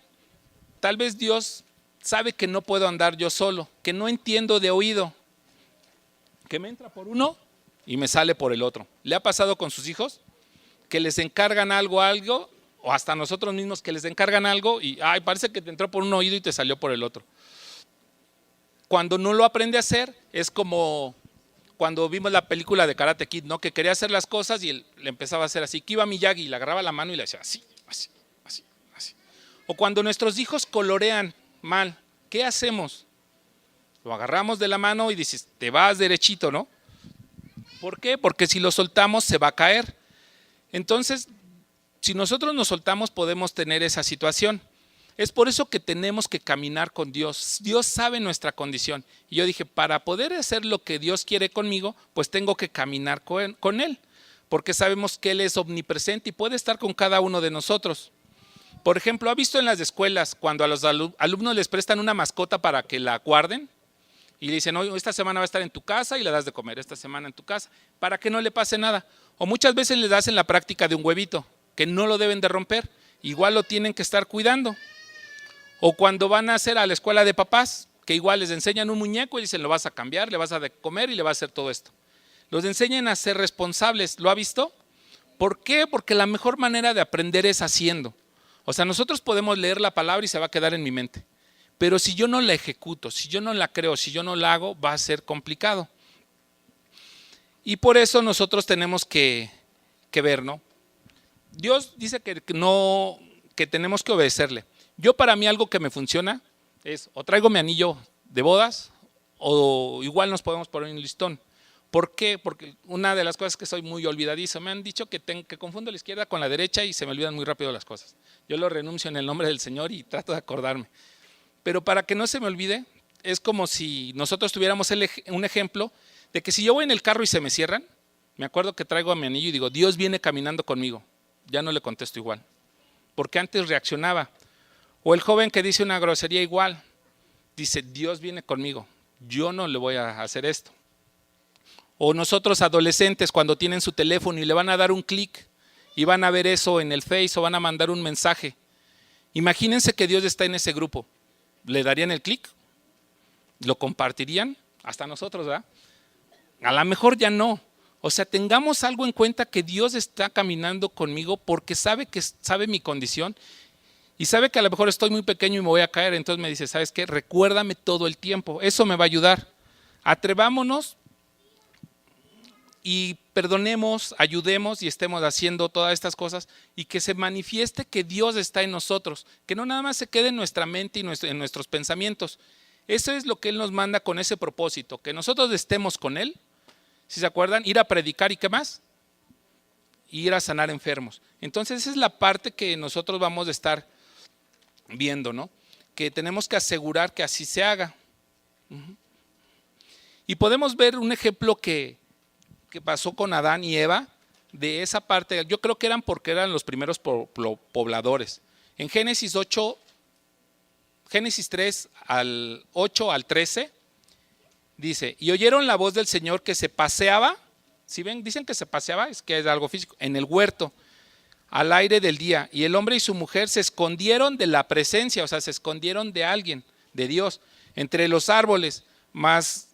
Tal vez Dios sabe que no puedo andar yo solo, que no entiendo de oído, que me entra por uno y me sale por el otro. ¿Le ha pasado con sus hijos? Que les encargan algo, o hasta nosotros mismos que les encargan algo y parece que te entró por un oído y te salió por el otro. Cuando no lo aprende a hacer, es como cuando vimos la película de Karate Kid, ¿no? Que quería hacer las cosas y él le empezaba a hacer así, que iba Miyagi y le agarraba la mano y le hacía así, así, así, así. O cuando nuestros hijos colorean mal, ¿qué hacemos? Lo agarramos de la mano y dices, te vas derechito, ¿no? ¿Por qué? Porque si lo soltamos se va a caer. Entonces, si nosotros nos soltamos podemos tener esa situación. Es por eso que tenemos que caminar con Dios. Dios sabe nuestra condición. Y yo dije, para poder hacer lo que Dios quiere conmigo, pues tengo que caminar con Él. Porque sabemos que Él es omnipresente y puede estar con cada uno de nosotros. Por ejemplo, ¿ha visto en las escuelas cuando a los alumnos les prestan una mascota para que la guarden? Y le dicen, hoy esta semana va a estar en tu casa y le das de comer, esta semana en tu casa, para que no le pase nada. O muchas veces les das en la práctica de un huevito, que no lo deben de romper, igual lo tienen que estar cuidando. O cuando van a hacer a la escuela de papás, que igual les enseñan un muñeco y dicen, lo vas a cambiar, le vas a de comer y le vas a hacer todo esto. Los enseñan a ser responsables, ¿lo ha visto? ¿Por qué? Porque la mejor manera de aprender es haciendo. O sea, nosotros podemos leer la palabra y se va a quedar en mi mente. Pero si yo no la ejecuto, si yo no la creo, si yo no la hago, va a ser complicado. Y por eso nosotros tenemos que ver, ¿no? Dios dice que tenemos que obedecerle. Yo, para mí, algo que me funciona es o traigo mi anillo de bodas o igual nos podemos poner un listón. ¿Por qué? Porque una de las cosas es que soy muy olvidadizo. Me han dicho que confundo la izquierda con la derecha y se me olvidan muy rápido las cosas. Yo lo renuncio en el nombre del Señor y trato de acordarme. Pero para que no se me olvide, es como si nosotros tuviéramos un ejemplo de que si yo voy en el carro y se me cierran, me acuerdo que traigo a mi anillo y digo, Dios viene caminando conmigo. Ya no le contesto igual, porque antes reaccionaba. O el joven que dice una grosería igual, dice, Dios viene conmigo, yo no le voy a hacer esto. O nosotros adolescentes cuando tienen su teléfono y le van a dar un clic y van a ver eso en el Face o van a mandar un mensaje. Imagínense que Dios está en ese grupo. ¿Le darían el clic? ¿Lo compartirían? Hasta nosotros, ¿verdad? A lo mejor ya no. O sea, tengamos algo en cuenta que Dios está caminando conmigo porque sabe mi condición y sabe que a lo mejor estoy muy pequeño y me voy a caer. Entonces me dice, ¿sabes qué? Recuérdame todo el tiempo. Eso me va a ayudar. Atrevámonos y perdonemos, ayudemos y estemos haciendo todas estas cosas y que se manifieste que Dios está en nosotros, que no nada más se quede en nuestra mente y en nuestros pensamientos. Eso es lo que Él nos manda con ese propósito, que nosotros estemos con Él, si se acuerdan, ir a predicar y ¿qué más? Ir a sanar enfermos. Entonces esa es la parte que nosotros vamos a estar viendo, ¿no? Que tenemos que asegurar que así se haga. Y podemos ver un ejemplo que pasó con Adán y Eva, de esa parte, yo creo que porque eran los primeros pobladores. En Génesis 3 al 8 al 13, dice, y oyeron la voz del Señor que se paseaba, si ven, dicen que se paseaba, es que es algo físico, en el huerto, al aire del día, y el hombre y su mujer se escondieron de la presencia, o sea, se escondieron de alguien, de Dios, entre los árboles, mas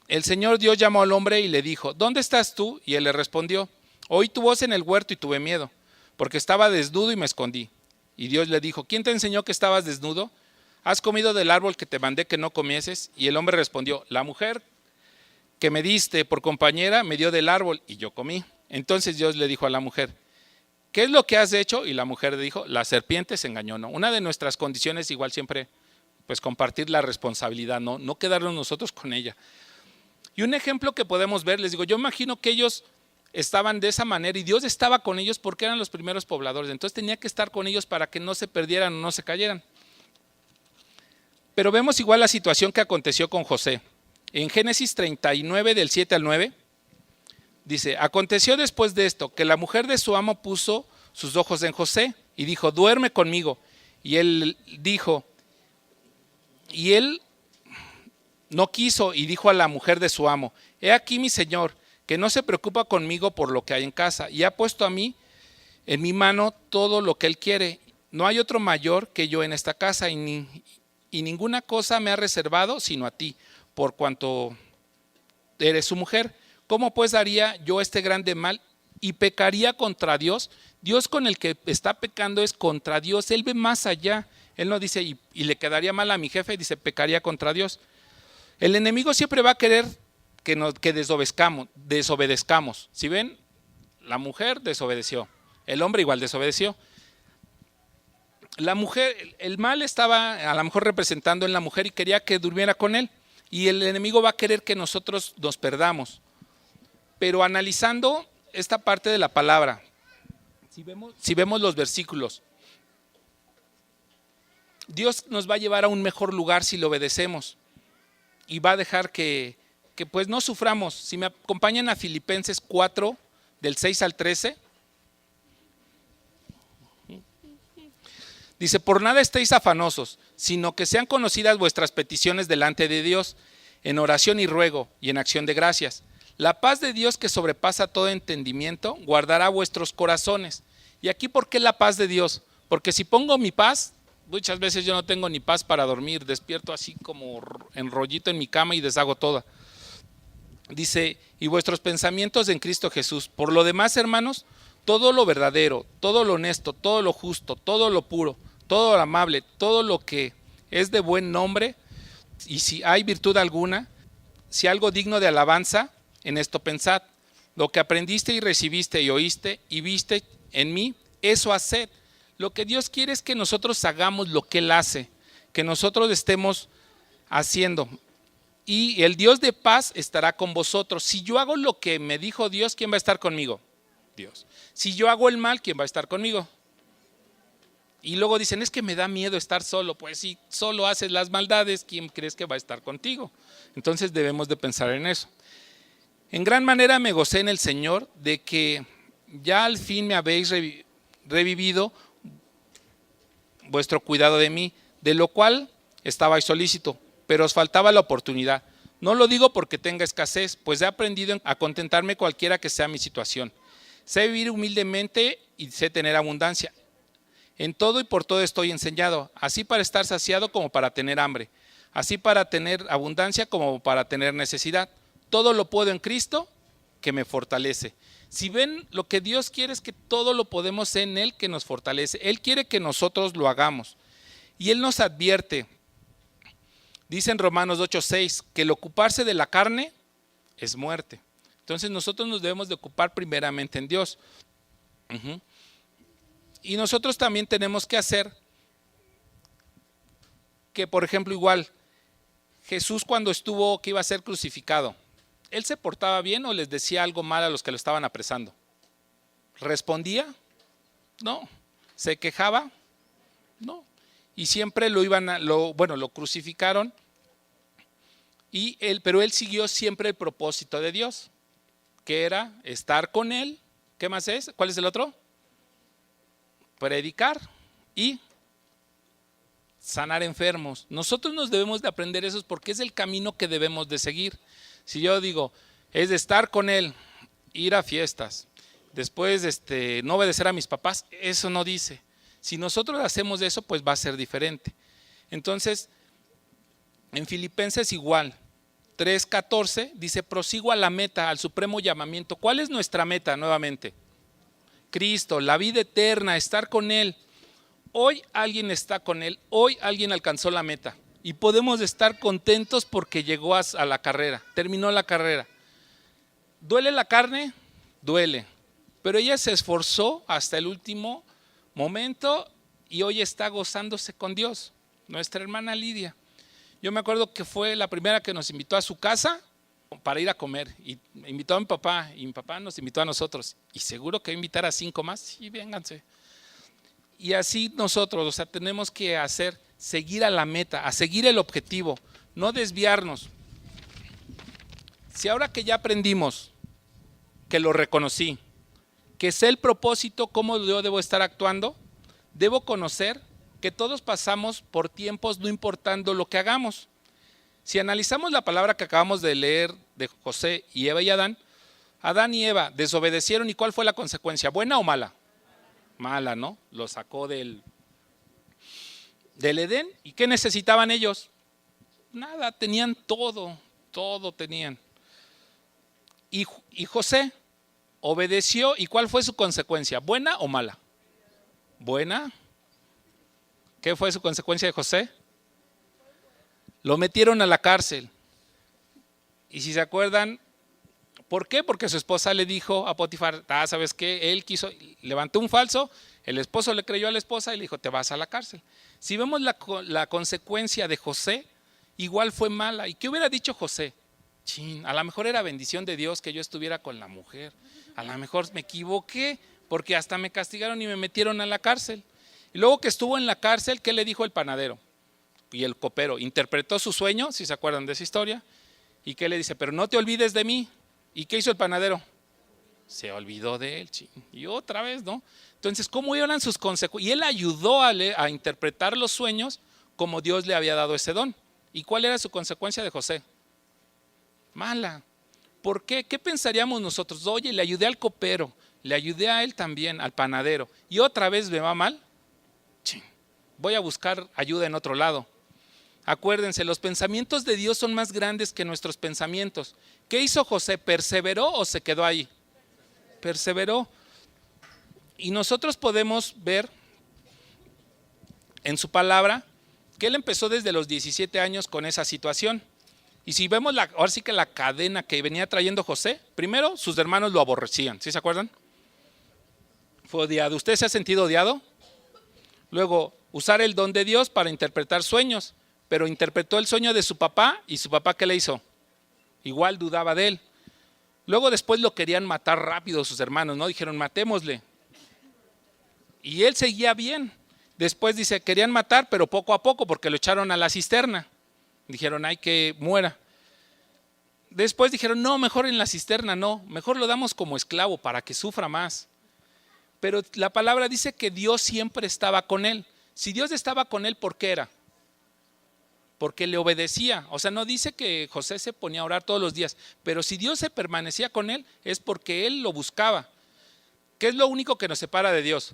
el Señor Dios llamó al hombre y le dijo, ¿dónde estás tú? Y él le respondió, oí tu voz en el huerto y tuve miedo, porque estaba desnudo y me escondí. Y Dios le dijo, ¿quién te enseñó que estabas desnudo? ¿Has comido del árbol que te mandé que no comieses? Y el hombre respondió, la mujer que me diste por compañera me dio del árbol y yo comí. Entonces Dios le dijo a la mujer, ¿qué es lo que has hecho? Y la mujer le dijo, la serpiente se engañó. ¿No? Una de nuestras condiciones igual siempre, pues compartir la responsabilidad, no quedarnos nosotros con ella. Y un ejemplo que podemos ver, les digo, yo imagino que ellos estaban de esa manera y Dios estaba con ellos porque eran los primeros pobladores, entonces tenía que estar con ellos para que no se perdieran o no se cayeran. Pero vemos igual la situación que aconteció con José. En Génesis 39 del 7 al 9, dice, aconteció después de esto que la mujer de su amo puso sus ojos en José y dijo, duerme conmigo. Y él dijo, y él no quiso y dijo a la mujer de su amo, he aquí mi señor, que no se preocupa conmigo por lo que hay en casa y ha puesto a mí en mi mano todo lo que él quiere. No hay otro mayor que yo en esta casa y ninguna cosa me ha reservado sino a ti, por cuanto eres su mujer. ¿Cómo pues haría yo este grande mal y pecaría contra Dios? Dios con el que está pecando es contra Dios, él ve más allá. Él no dice y le quedaría mal a mi jefe, dice pecaría contra Dios. El enemigo siempre va a querer que desobedezcamos. Si ven, la mujer desobedeció, el hombre igual desobedeció. La mujer, el mal estaba a lo mejor representando en la mujer y quería que durmiera con él. Y el enemigo va a querer que nosotros nos perdamos. Pero analizando esta parte de la palabra, Si vemos los versículos, Dios nos va a llevar a un mejor lugar si lo obedecemos y va a dejar que pues no suframos. Si me acompañan a Filipenses 4, del 6 al 13, dice: por nada estéis afanosos, sino que sean conocidas vuestras peticiones delante de Dios, en oración y ruego y en acción de gracias. La paz de Dios, que sobrepasa todo entendimiento, guardará vuestros corazones. Y aquí, ¿por qué la paz de Dios? Porque si pongo mi paz, muchas veces yo no tengo ni paz para dormir, despierto así como enrollito en mi cama y deshago toda. Dice: y vuestros pensamientos en Cristo Jesús. Por lo demás, hermanos, todo lo verdadero, todo lo honesto, todo lo justo, todo lo puro, todo lo amable, todo lo que es de buen nombre, y si hay virtud alguna, si algo digno de alabanza, en esto pensad. Lo que aprendiste y recibiste y oíste y viste en mí, eso haced. Lo que Dios quiere es que nosotros hagamos lo que Él hace, que nosotros estemos haciendo. Y el Dios de paz estará con vosotros. Si yo hago lo que me dijo Dios, ¿quién va a estar conmigo? Dios. Si yo hago el mal, ¿quién va a estar conmigo? Y luego dicen: es que me da miedo estar solo. Pues si solo haces las maldades, ¿quién crees que va a estar contigo? Entonces debemos de pensar en eso. En gran manera me gocé en el Señor de que ya al fin me habéis revivido vuestro cuidado de mí, de lo cual estabais solícito, pero os faltaba la oportunidad. No lo digo porque tenga escasez, pues he aprendido a contentarme cualquiera que sea mi situación. Sé vivir humildemente y sé tener abundancia. En todo y por todo estoy enseñado, así para estar saciado como para tener hambre, así para tener abundancia como para tener necesidad. Todo lo puedo en Cristo que me fortalece. Si ven, lo que Dios quiere es que todo lo podemos en Él que nos fortalece. Él quiere que nosotros lo hagamos. Y Él nos advierte, dice en Romanos 8:6, que el ocuparse de la carne es muerte. Entonces nosotros nos debemos de ocupar primeramente en Dios. Y nosotros también tenemos que hacer que, por ejemplo, igual, Jesús cuando estuvo que iba a ser crucificado, ¿Él se portaba bien o les decía algo mal a los que lo estaban apresando? ¿Respondía? No. ¿Se quejaba? No. Y siempre lo crucificaron, pero él siguió siempre el propósito de Dios, que era estar con Él. ¿Qué más es? ¿Cuál es el otro? Predicar y sanar enfermos. Nosotros nos debemos de aprender eso porque es el camino que debemos de seguir. Si yo digo, es de estar con Él, ir a fiestas, después no obedecer a mis papás, eso no dice. Si nosotros hacemos eso, pues va a ser diferente. Entonces, en Filipenses igual, 3:14, dice: prosigo a la meta, al supremo llamamiento. ¿Cuál es nuestra meta nuevamente? Cristo, la vida eterna, estar con Él. Hoy alguien está con Él, hoy alguien alcanzó la meta. Y podemos estar contentos porque llegó a la carrera, terminó la carrera. ¿Duele la carne? Duele. Pero ella se esforzó hasta el último momento y hoy está gozándose con Dios. Nuestra hermana Lidia. Yo me acuerdo que fue la primera que nos invitó a su casa para ir a comer. Y invitó a mi papá y mi papá nos invitó a nosotros. Y seguro que va a invitar a 5 más. Sí, vénganse. Y así nosotros, tenemos que seguir a la meta, a seguir el objetivo, no desviarnos. Si ahora que ya aprendimos, que lo reconocí, que sé el propósito, cómo yo debo estar actuando, debo conocer que todos pasamos por tiempos no importando lo que hagamos. Si analizamos la palabra que acabamos de leer de José y Eva y Adán y Eva desobedecieron, ¿y cuál fue la consecuencia? ¿Buena o mala? Mala, ¿no? Lo sacó del Edén. ¿Y qué necesitaban ellos? Nada, tenían todo tenían. Y José obedeció, ¿y cuál fue su consecuencia? ¿Buena o mala? Buena. ¿Qué fue su consecuencia de José? Lo metieron a la cárcel. Y si se acuerdan, ¿por qué? Porque su esposa le dijo a Potifar, ¿sabes qué? Él levantó un falso, el esposo le creyó a la esposa y le dijo, te vas a la cárcel. Si vemos la consecuencia de José, igual fue mala. ¿Y qué hubiera dicho José? A lo mejor era bendición de Dios que yo estuviera con la mujer. A lo mejor me equivoqué, porque hasta me castigaron y me metieron a la cárcel. Y luego que estuvo en la cárcel, ¿qué le dijo el panadero? Y el copero interpretó su sueño, si se acuerdan de esa historia, y ¿qué le dice? Pero no te olvides de mí. ¿Y qué hizo el panadero? Se olvidó de él, y otra vez, ¿no? Entonces, ¿cómo eran sus consecuencias? Y él ayudó a interpretar los sueños como Dios le había dado ese don. ¿Y cuál era su consecuencia de José? Mala. ¿Por qué? ¿Qué pensaríamos nosotros? Oye, le ayudé al copero, le ayudé a él también, al panadero, y otra vez me va mal. Voy a buscar ayuda en otro lado. Acuérdense, los pensamientos de Dios son más grandes que nuestros pensamientos. ¿Qué hizo José? ¿Perseveró o se quedó ahí? Perseveró. Y nosotros podemos ver en su palabra que él empezó desde los 17 años con esa situación. Y si vemos ahora sí que la cadena que venía trayendo José, primero sus hermanos lo aborrecían, ¿sí se acuerdan? Fue odiado. ¿Usted se ha sentido odiado? Luego, usar el don de Dios para interpretar sueños, pero interpretó el sueño de su papá y su papá ¿qué le hizo? Igual dudaba de él. Luego después lo querían matar rápido sus hermanos, ¿no? Dijeron, matémosle. Y él seguía bien. Después dice, querían matar, pero poco a poco, porque lo echaron a la cisterna. Dijeron, ay, que muera. Después dijeron, no, mejor en la cisterna no, mejor lo damos como esclavo para que sufra más. Pero la palabra dice que Dios siempre estaba con él. Si Dios estaba con él, ¿por qué era? Porque le obedecía. O sea, no dice que José se ponía a orar todos los días, pero si Dios se permanecía con él, es porque él lo buscaba. ¿Qué es lo único que nos separa de Dios?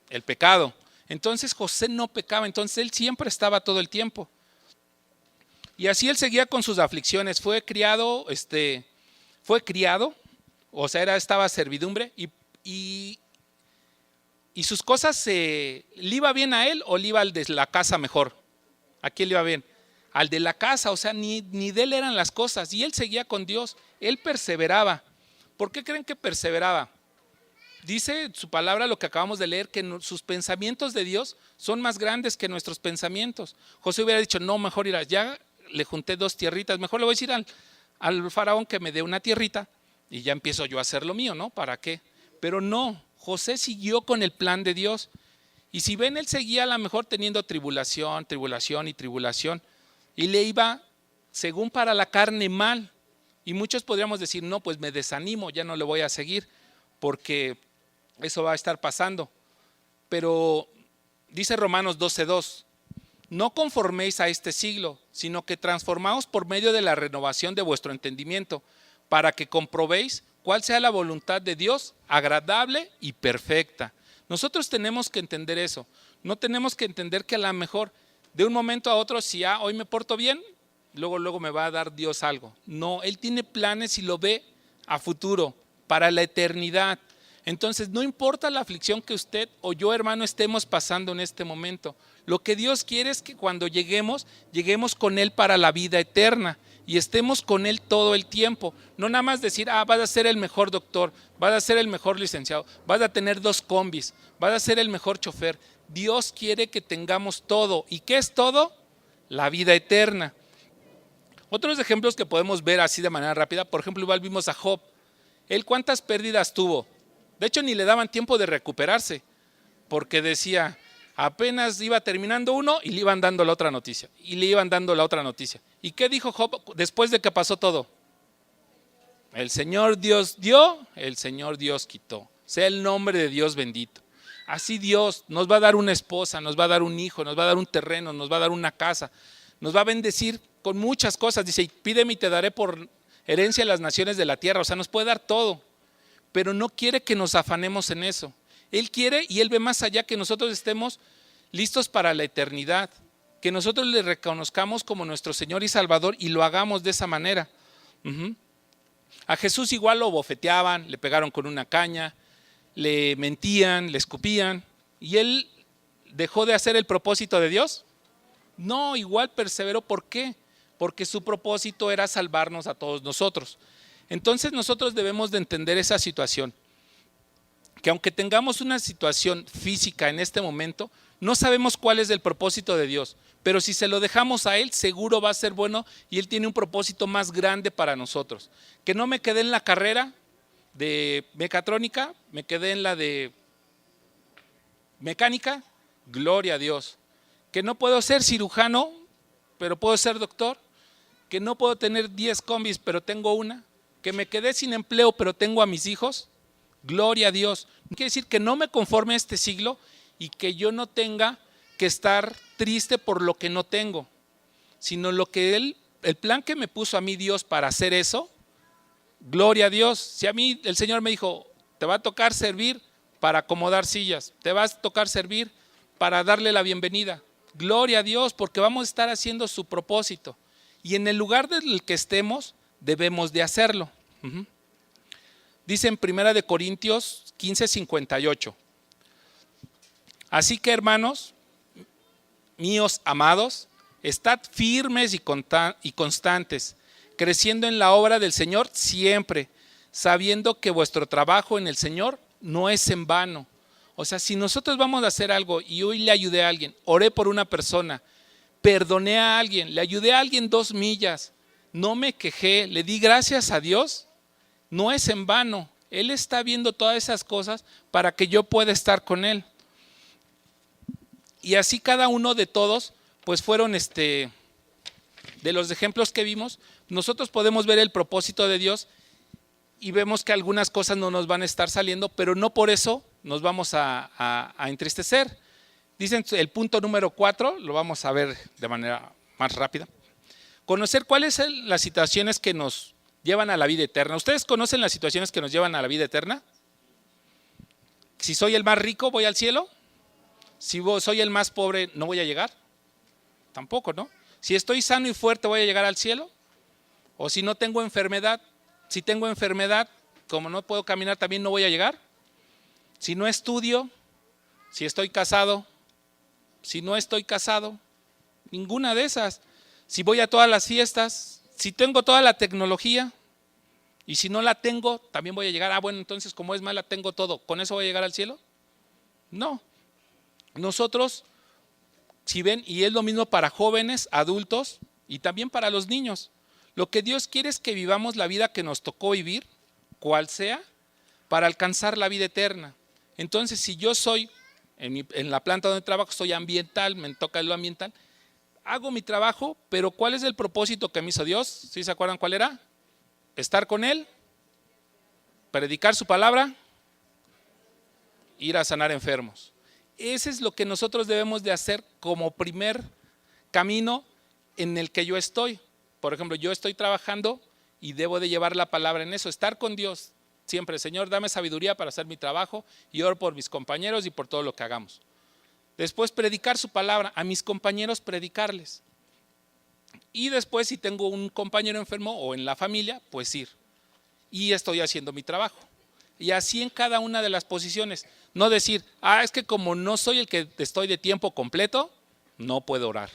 El pecado. Entonces José no pecaba, entonces él siempre estaba todo el tiempo. Y así él seguía con sus aflicciones. Fue criado, o sea, estaba a servidumbre y sus cosas, ¿le iba bien a él o le iba al de la casa mejor? ¿A quién le iba bien? Al de la casa, o sea, ni de él eran las cosas. Y él seguía con Dios, él perseveraba. ¿Por qué creen que perseveraba? Dice su palabra, lo que acabamos de leer, que sus pensamientos de Dios son más grandes que nuestros pensamientos. José hubiera dicho, no, mejor ir allá, le junté 2 tierritas, mejor le voy a decir al faraón que me dé una tierrita y ya empiezo yo a hacer lo mío, ¿no? ¿Para qué? Pero no, José siguió con el plan de Dios. Y si ven, él seguía a lo mejor teniendo tribulación y le iba, según para la carne, mal. Y muchos podríamos decir, no, pues me desanimo, ya no le voy a seguir porque eso va a estar pasando. Pero dice Romanos 12:2, no conforméis a este siglo, sino que transformaos por medio de la renovación de vuestro entendimiento, para que comprobéis cuál sea la voluntad de Dios, agradable y perfecta. Nosotros tenemos que entender eso. No tenemos que entender que a lo mejor de un momento a otro, si hoy me porto bien, luego me va a dar Dios algo. No, Él tiene planes y lo ve a futuro, para la eternidad. Entonces, no importa la aflicción que usted o yo, hermano, estemos pasando en este momento. Lo que Dios quiere es que cuando lleguemos con Él para la vida eterna y estemos con Él todo el tiempo. No nada más decir, vas a ser el mejor doctor, vas a ser el mejor licenciado, vas a tener 2 combis, vas a ser el mejor chofer. Dios quiere que tengamos todo. ¿Y qué es todo? La vida eterna. Otros ejemplos que podemos ver así de manera rápida, por ejemplo, igual vimos a Job. Él ¿cuántas pérdidas tuvo? De hecho, ni le daban tiempo de recuperarse, porque decía, apenas iba terminando uno y le iban dando la otra noticia, y le iban dando la otra noticia. ¿Y qué dijo Job después de que pasó todo? El Señor Dios dio, el Señor Dios quitó. Sea el nombre de Dios bendito. Así Dios nos va a dar una esposa, nos va a dar un hijo, nos va a dar un terreno, nos va a dar una casa, nos va a bendecir con muchas cosas. Dice, pídeme y te daré por herencia a las naciones de la tierra. O sea, nos puede dar todo, pero no quiere que nos afanemos en eso. Él quiere y Él ve más allá, que nosotros estemos listos para la eternidad, que nosotros le reconozcamos como nuestro Señor y Salvador y lo hagamos de esa manera. A Jesús igual lo bofeteaban, le pegaron con una caña, le mentían, le escupían, y Él dejó de hacer el propósito de Dios. No, igual perseveró. ¿Por qué? Porque su propósito era salvarnos a todos nosotros. Entonces nosotros debemos de entender esa situación, que aunque tengamos una situación física en este momento, no sabemos cuál es el propósito de Dios, pero si se lo dejamos a Él, seguro va a ser bueno y Él tiene un propósito más grande para nosotros. Que no me quedé en la carrera de mecatrónica, me quedé en la de mecánica, gloria a Dios. Que no puedo ser cirujano, pero puedo ser doctor. Que no puedo tener 10 combis, pero tengo una. Que me quedé sin empleo, pero tengo a mis hijos, gloria a Dios. Quiere decir que no me conforme a este siglo y que yo no tenga que estar triste por lo que no tengo, sino lo que el plan que me puso a mí Dios para hacer eso, gloria a Dios. Si a mí el Señor me dijo, te va a tocar servir para acomodar sillas, te va a tocar servir para darle la bienvenida, gloria a Dios, porque vamos a estar haciendo su propósito. Y en el lugar del que estemos, debemos de hacerlo. Dice en 1 Corintios 15:58. Así que, hermanos míos amados, estad firmes y constantes, creciendo en la obra del Señor siempre, sabiendo que vuestro trabajo en el Señor no es en vano. O sea, si nosotros vamos a hacer algo y hoy le ayudé a alguien, oré por una persona, perdoné a alguien, le ayudé a alguien 2 millas, no me quejé, le di gracias a Dios, no es en vano. Él está viendo todas esas cosas para que yo pueda estar con Él. Y así cada uno de todos, pues fueron de los ejemplos que vimos, nosotros podemos ver el propósito de Dios y vemos que algunas cosas no nos van a estar saliendo, pero no por eso nos vamos a entristecer. Dicen el punto número 4, lo vamos a ver de manera más rápida. Conocer cuáles son las situaciones que nos llevan a la vida eterna. ¿Ustedes conocen las situaciones que nos llevan a la vida eterna? Si soy el más rico, ¿voy al cielo? Si soy el más pobre, ¿no voy a llegar? Tampoco, ¿no? Si estoy sano y fuerte, ¿voy a llegar al cielo? O si no tengo enfermedad, si tengo enfermedad, como no puedo caminar, ¿también no voy a llegar? Si no estudio, si estoy casado, si no estoy casado, ninguna de esas. Si voy a todas las fiestas, si tengo toda la tecnología y si no la tengo, también voy a llegar. Bueno, entonces como es mala, tengo todo, ¿con eso voy a llegar al cielo? No. Nosotros, si ven, y es lo mismo para jóvenes, adultos y también para los niños, lo que Dios quiere es que vivamos la vida que nos tocó vivir, cual sea, para alcanzar la vida eterna. Entonces, si yo soy, en la planta donde trabajo, soy ambiental, me toca lo ambiental, hago mi trabajo, pero ¿cuál es el propósito que me hizo Dios? ¿Sí se acuerdan cuál era? Estar con Él, predicar su palabra, ir a sanar enfermos. Ese es lo que nosotros debemos de hacer como primer camino en el que yo estoy. Por ejemplo, yo estoy trabajando y debo de llevar la palabra en eso, estar con Dios siempre. Señor, dame sabiduría para hacer mi trabajo y oro por mis compañeros y por todo lo que hagamos. Después predicar su palabra, a mis compañeros predicarles. Y después si tengo un compañero enfermo o en la familia, pues ir. Y estoy haciendo mi trabajo. Y así en cada una de las posiciones. No decir, es que como no soy el que estoy de tiempo completo, no puedo orar.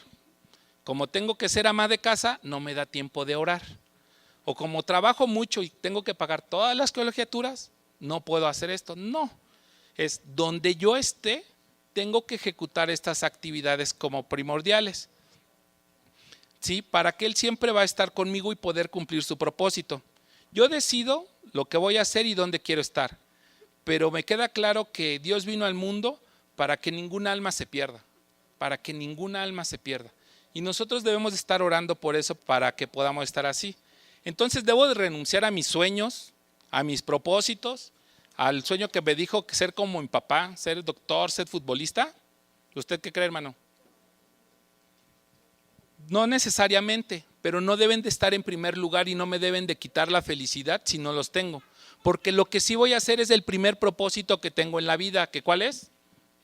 Como tengo que ser ama de casa, no me da tiempo de orar. O como trabajo mucho y tengo que pagar todas las colegiaturas, no puedo hacer esto. No, es donde yo esté, tengo que ejecutar estas actividades como primordiales. ¿Sí? Para que Él siempre va a estar conmigo y poder cumplir su propósito. Yo decido lo que voy a hacer y dónde quiero estar. Pero me queda claro que Dios vino al mundo para que ningún alma se pierda. Para que ningún alma se pierda. Y nosotros debemos estar orando por eso para que podamos estar así. Entonces debo de renunciar a mis sueños, a mis propósitos, al sueño que me dijo que ser como mi papá, ser doctor, ser futbolista. ¿Usted qué cree, hermano? No necesariamente, pero no deben de estar en primer lugar y no me deben de quitar la felicidad si no los tengo. Porque lo que sí voy a hacer es el primer propósito que tengo en la vida, que ¿cuál es?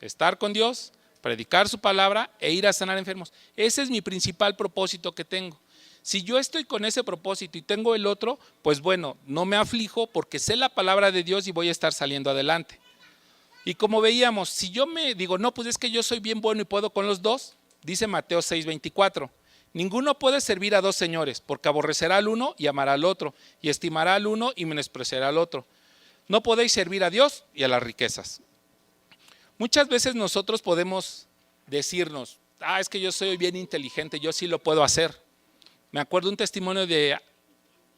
Estar con Dios, predicar su palabra e ir a sanar enfermos. Ese es mi principal propósito que tengo. Si yo estoy con ese propósito y tengo el otro, pues bueno, no me aflijo porque sé la palabra de Dios y voy a estar saliendo adelante. Y como veíamos, si yo me digo, no, pues es que yo soy bien bueno y puedo con los dos, dice Mateo 6:24. Ninguno puede servir a dos señores, porque aborrecerá al uno y amará al otro, y estimará al uno y menospreciará al otro. No podéis servir a Dios y a las riquezas. Muchas veces nosotros podemos decirnos, es que yo soy bien inteligente, yo sí lo puedo hacer. Me acuerdo un testimonio de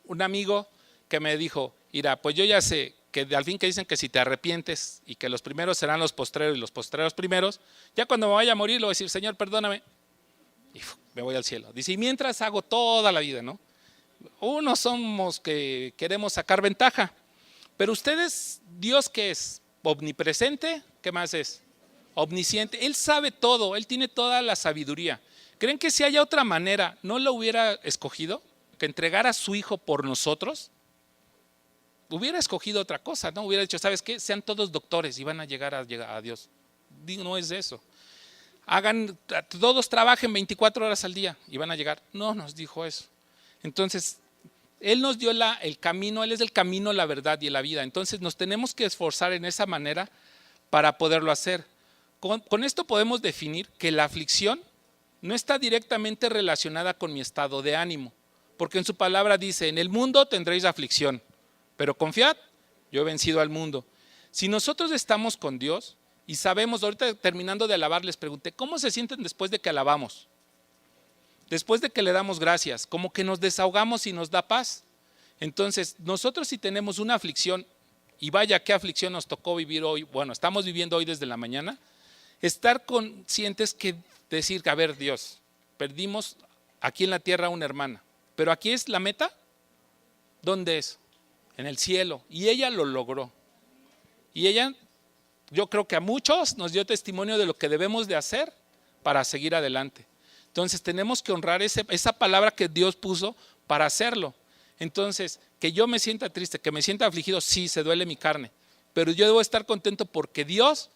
un amigo que me dijo, mira, pues yo ya sé que al fin que dicen que si te arrepientes y que los primeros serán los postreros y los postreros primeros, ya cuando me vaya a morir le voy a decir, Señor, perdóname, y me voy al cielo. Dice, y mientras hago toda la vida, ¿no? Unos somos que queremos sacar ventaja, pero ustedes, ¿Dios qué es? ¿Omnipresente? ¿Qué más es? Omnisciente. Él sabe todo, Él tiene toda la sabiduría. ¿Creen que si haya otra manera, no lo hubiera escogido? ¿Que entregara a su hijo por nosotros? Hubiera escogido otra cosa, ¿no? Hubiera dicho, ¿sabes qué? Sean todos doctores y van a llegar a Dios. No es eso. Todos trabajen 24 horas al día y van a llegar. No nos dijo eso. Entonces, Él nos dio el camino, Él es el camino, la verdad y la vida. Entonces nos tenemos que esforzar en esa manera para poderlo hacer. Con esto podemos definir que la aflicción no está directamente relacionada con mi estado de ánimo, porque en su palabra dice, en el mundo tendréis aflicción, pero confiad, yo he vencido al mundo. Si nosotros estamos con Dios y sabemos, ahorita terminando de alabar les pregunté, ¿cómo se sienten después de que alabamos? Después de que le damos gracias, como que nos desahogamos y nos da paz. Entonces, nosotros si tenemos una aflicción, y vaya qué aflicción nos tocó vivir hoy, bueno, estamos viviendo hoy desde la mañana, estar conscientes que decir, a ver Dios, perdimos aquí en la tierra a una hermana, pero aquí es la meta, ¿dónde es? En el cielo, y ella lo logró. Y ella, yo creo que a muchos nos dio testimonio de lo que debemos de hacer para seguir adelante. Entonces tenemos que honrar esa palabra que Dios puso para hacerlo. Entonces, que yo me sienta triste, que me sienta afligido, sí, se duele mi carne, pero yo debo estar contento porque Dios,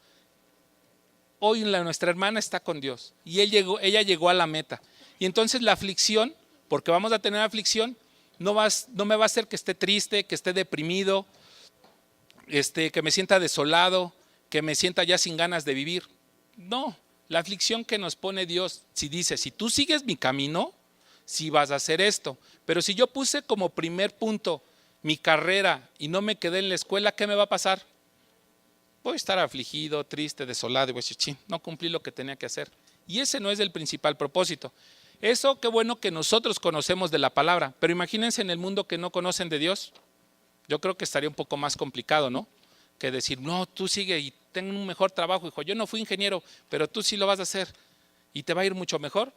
hoy nuestra hermana está con Dios y ella llegó a la meta. Y entonces la aflicción, porque vamos a tener aflicción, no me va a hacer que esté triste, que esté deprimido, que me sienta desolado, que me sienta ya sin ganas de vivir. No. La aflicción que nos pone Dios, si dice, si tú sigues mi camino, sí vas a hacer esto. Pero si yo puse como primer punto mi carrera y no me quedé en la escuela, ¿qué me va a pasar? Voy a estar afligido, triste, desolado y voy a decir, sí, no cumplí lo que tenía que hacer. Y ese no es el principal propósito. Eso qué bueno que nosotros conocemos de la palabra, pero imagínense en el mundo que no conocen de Dios. Yo creo que estaría un poco más complicado, ¿no? Que decir, no, tú sigue y ten un mejor trabajo, hijo. Yo no fui ingeniero, pero tú sí lo vas a hacer y te va a ir mucho mejor.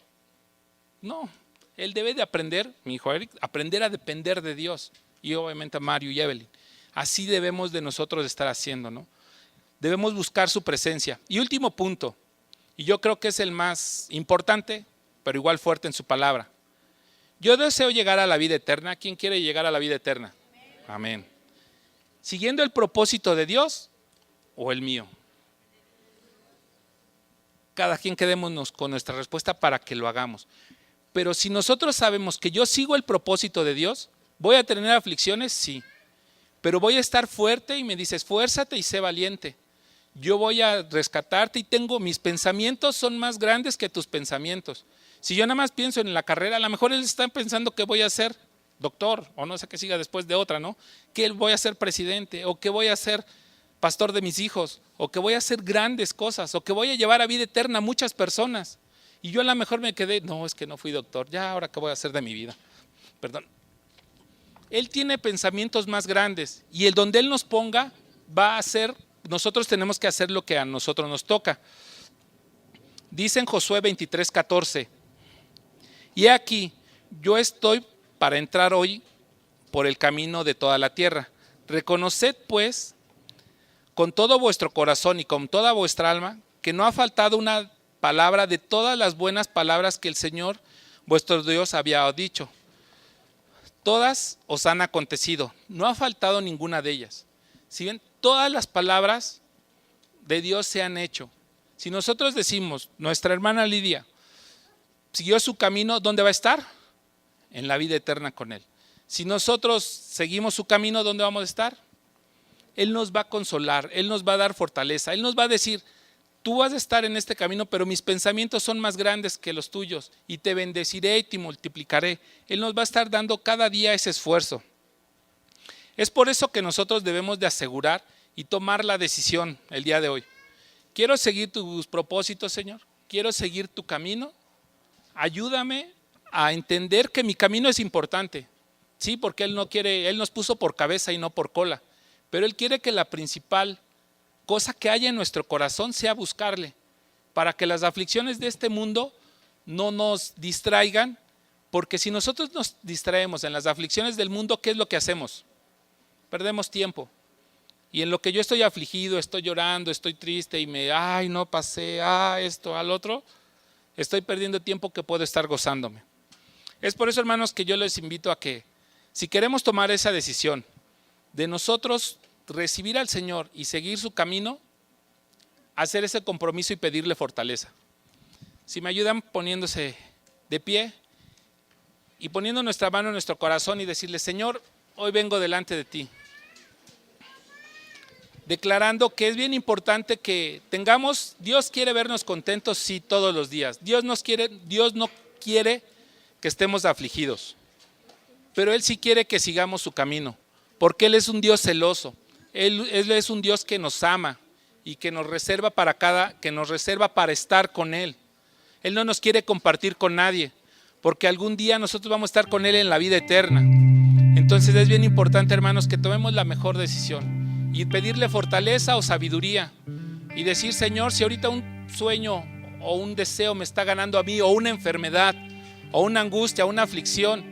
No, él debe de aprender, mi hijo Eric, aprender a depender de Dios. Y obviamente a Mario y Evelyn. Así debemos de nosotros estar haciendo, ¿no? Debemos buscar su presencia. Y último punto, y yo creo que es el más importante, pero igual fuerte en su palabra. Yo deseo llegar a la vida eterna. ¿Quién quiere llegar a la vida eterna? Amén. ¿Siguiendo el propósito de Dios o el mío? Cada quien quedémonos con nuestra respuesta para que lo hagamos. Pero si nosotros sabemos que yo sigo el propósito de Dios, ¿voy a tener aflicciones? Sí. Pero voy a estar fuerte y me dice, esfuérzate y sé valiente. Yo voy a rescatarte y mis pensamientos son más grandes que tus pensamientos. Si yo nada más pienso en la carrera, a lo mejor él está pensando que voy a ser doctor o no sé qué siga después de otra, ¿no? Que voy a ser presidente o que voy a ser pastor de mis hijos o que voy a hacer grandes cosas o que voy a llevar a vida eterna a muchas personas. Y yo a lo mejor me quedé, no, es que no fui doctor, ya ahora qué voy a hacer de mi vida. Perdón. Él tiene pensamientos más grandes y el donde Él nos ponga va a ser, nosotros tenemos que hacer lo que a nosotros nos toca. Dice en Josué 23:14, y aquí yo estoy para entrar hoy por el camino de toda la tierra. Reconoced pues con todo vuestro corazón y con toda vuestra alma que no ha faltado una palabra de todas las buenas palabras que el Señor vuestro Dios había dicho. Todas os han acontecido, no ha faltado ninguna de ellas. Si bien todas las palabras de Dios se han hecho. Si nosotros decimos, nuestra hermana Lidia siguió su camino, ¿dónde va a estar? En la vida eterna con Él. Si nosotros seguimos su camino, ¿dónde vamos a estar? Él nos va a consolar, Él nos va a dar fortaleza, Él nos va a decir, tú vas a estar en este camino, pero mis pensamientos son más grandes que los tuyos y te bendeciré y te multiplicaré. Él nos va a estar dando cada día ese esfuerzo. Es por eso que nosotros debemos de asegurar y tomar la decisión el día de hoy. Quiero seguir tus propósitos, Señor. Quiero seguir tu camino. Ayúdame a entender que mi camino es importante. Sí, porque Él no quiere, Él nos puso por cabeza y no por cola. pero Él quiere que la principal cosa que haya en nuestro corazón sea buscarle, para que las aflicciones de este mundo no nos distraigan, porque si nosotros nos distraemos en las aflicciones del mundo, ¿qué es lo que hacemos? Perdemos tiempo. Y en lo que yo estoy afligido, estoy llorando, estoy triste y no pasé, esto, al otro, estoy perdiendo tiempo que puedo estar gozándome. Es por eso, hermanos, que yo les invito a que, si queremos tomar esa decisión de nosotros recibir al Señor y seguir su camino, hacer ese compromiso y pedirle fortaleza. Si me ayudan poniéndose de pie y poniendo nuestra mano en nuestro corazón y decirle: Señor, hoy vengo delante de ti, declarando que es bien importante que tengamos, Dios quiere vernos contentos, sí, todos los días. Dios no quiere que estemos afligidos, pero Él sí quiere que sigamos su camino, porque Él es un Dios celoso. Él es un Dios que nos ama y que nos reserva para estar con Él. Él no nos quiere compartir con nadie, porque algún día nosotros vamos a estar con Él en la vida eterna. Entonces es bien importante, hermanos, que tomemos la mejor decisión y pedirle fortaleza o sabiduría y decir: Señor, si ahorita un sueño o un deseo me está ganando a mí, o una enfermedad, o una angustia, o una aflicción,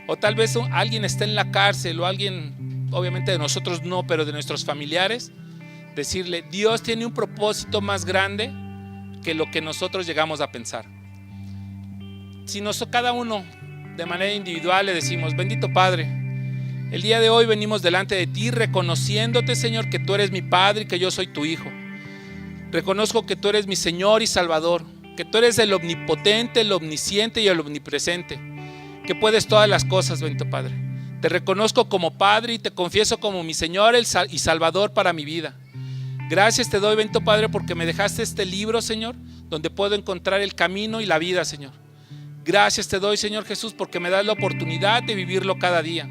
o tal vez alguien está en la cárcel, o alguien, obviamente de nosotros no, pero de nuestros familiares, decirle: Dios tiene un propósito más grande que lo que nosotros llegamos a pensar. Si cada uno de manera individual le decimos: bendito Padre, el día de hoy venimos delante de ti reconociéndote, Señor, que tú eres mi Padre y que yo soy tu Hijo. Reconozco que tú eres mi Señor y Salvador, que tú eres el omnipotente, el omnisciente y el omnipresente, que puedes todas las cosas, bendito Padre. Te reconozco como Padre y te confieso como mi Señor y Salvador para mi vida. Gracias te doy, bendito Padre, porque me dejaste este libro, Señor, donde puedo encontrar el camino y la vida, Señor. Gracias te doy, Señor Jesús, porque me das la oportunidad de vivirlo cada día.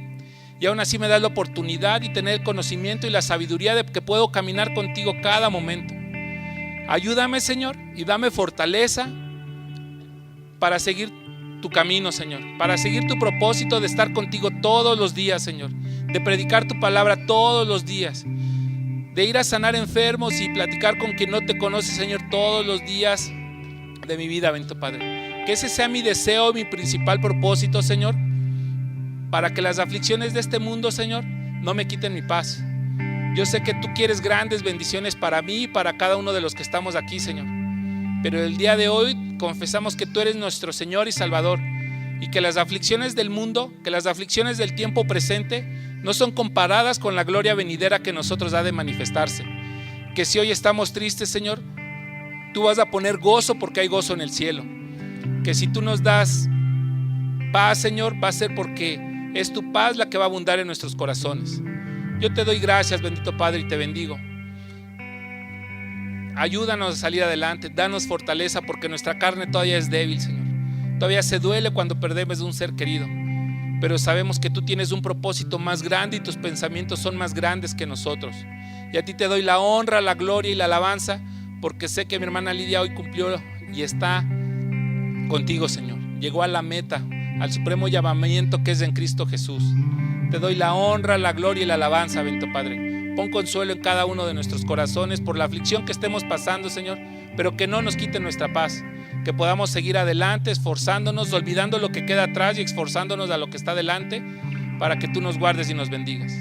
Y aún así me das la oportunidad y tener el conocimiento y la sabiduría de que puedo caminar contigo cada momento. Ayúdame, Señor, y dame fortaleza para seguir tu camino, Señor, para seguir tu propósito de estar contigo todos los días, Señor, de predicar tu palabra todos los días, de ir a sanar enfermos y platicar con quien no te conoce, Señor, todos los días de mi vida, bendito Padre. Que ese sea mi deseo, mi principal propósito, Señor, para que las aflicciones de este mundo, Señor, no me quiten mi paz. Yo sé que tú quieres grandes bendiciones para mí y para cada uno de los que estamos aquí, Señor. Pero el día de hoy confesamos que tú eres nuestro Señor y Salvador, y que las aflicciones del mundo, que las aflicciones del tiempo presente no son comparadas con la gloria venidera que nosotros ha de manifestarse. Que si hoy estamos tristes, Señor, tú vas a poner gozo, porque hay gozo en el cielo. Que si tú nos das paz, Señor, va a ser porque es tu paz la que va a abundar en nuestros corazones. Yo te doy gracias, bendito Padre, y te bendigo. Ayúdanos a salir adelante, danos fortaleza, porque nuestra carne todavía es débil, Señor. Todavía se duele cuando perdemos de un ser querido, pero sabemos que tú tienes un propósito más grande y tus pensamientos son más grandes que nosotros. Y a ti te doy la honra, la gloria y la alabanza, porque sé que mi hermana Lidia hoy cumplió y está contigo, Señor. Llegó a la meta, al supremo llamamiento que es en Cristo Jesús. Te doy la honra, la gloria y la alabanza, bendito Padre. Pon consuelo en cada uno de nuestros corazones por la aflicción que estemos pasando, Señor, pero que no nos quite nuestra paz, que podamos seguir adelante, esforzándonos, olvidando lo que queda atrás y esforzándonos a lo que está adelante, para que tú nos guardes y nos bendigas.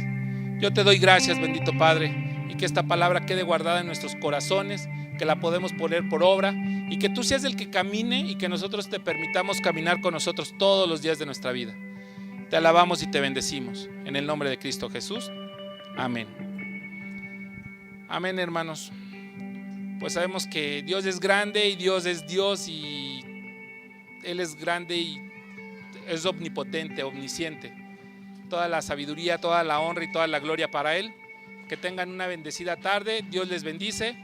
Yo te doy gracias, bendito Padre, y que esta palabra quede guardada en nuestros corazones, que la podemos poner por obra, y que tú seas el que camine y que nosotros te permitamos caminar con nosotros todos los días de nuestra vida. Te alabamos y te bendecimos en el nombre de Cristo Jesús. Amén. Amén, hermanos. Pues sabemos que Dios es grande y Dios es Dios, y Él es grande y es omnipotente, omnisciente. Toda la sabiduría, toda la honra y toda la gloria para Él. Que tengan una bendecida tarde. Dios les bendice.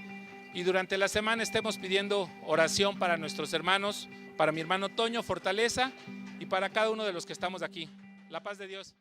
Y durante la semana estemos pidiendo oración para nuestros hermanos, para mi hermano Toño, fortaleza, y para cada uno de los que estamos aquí. La paz de Dios.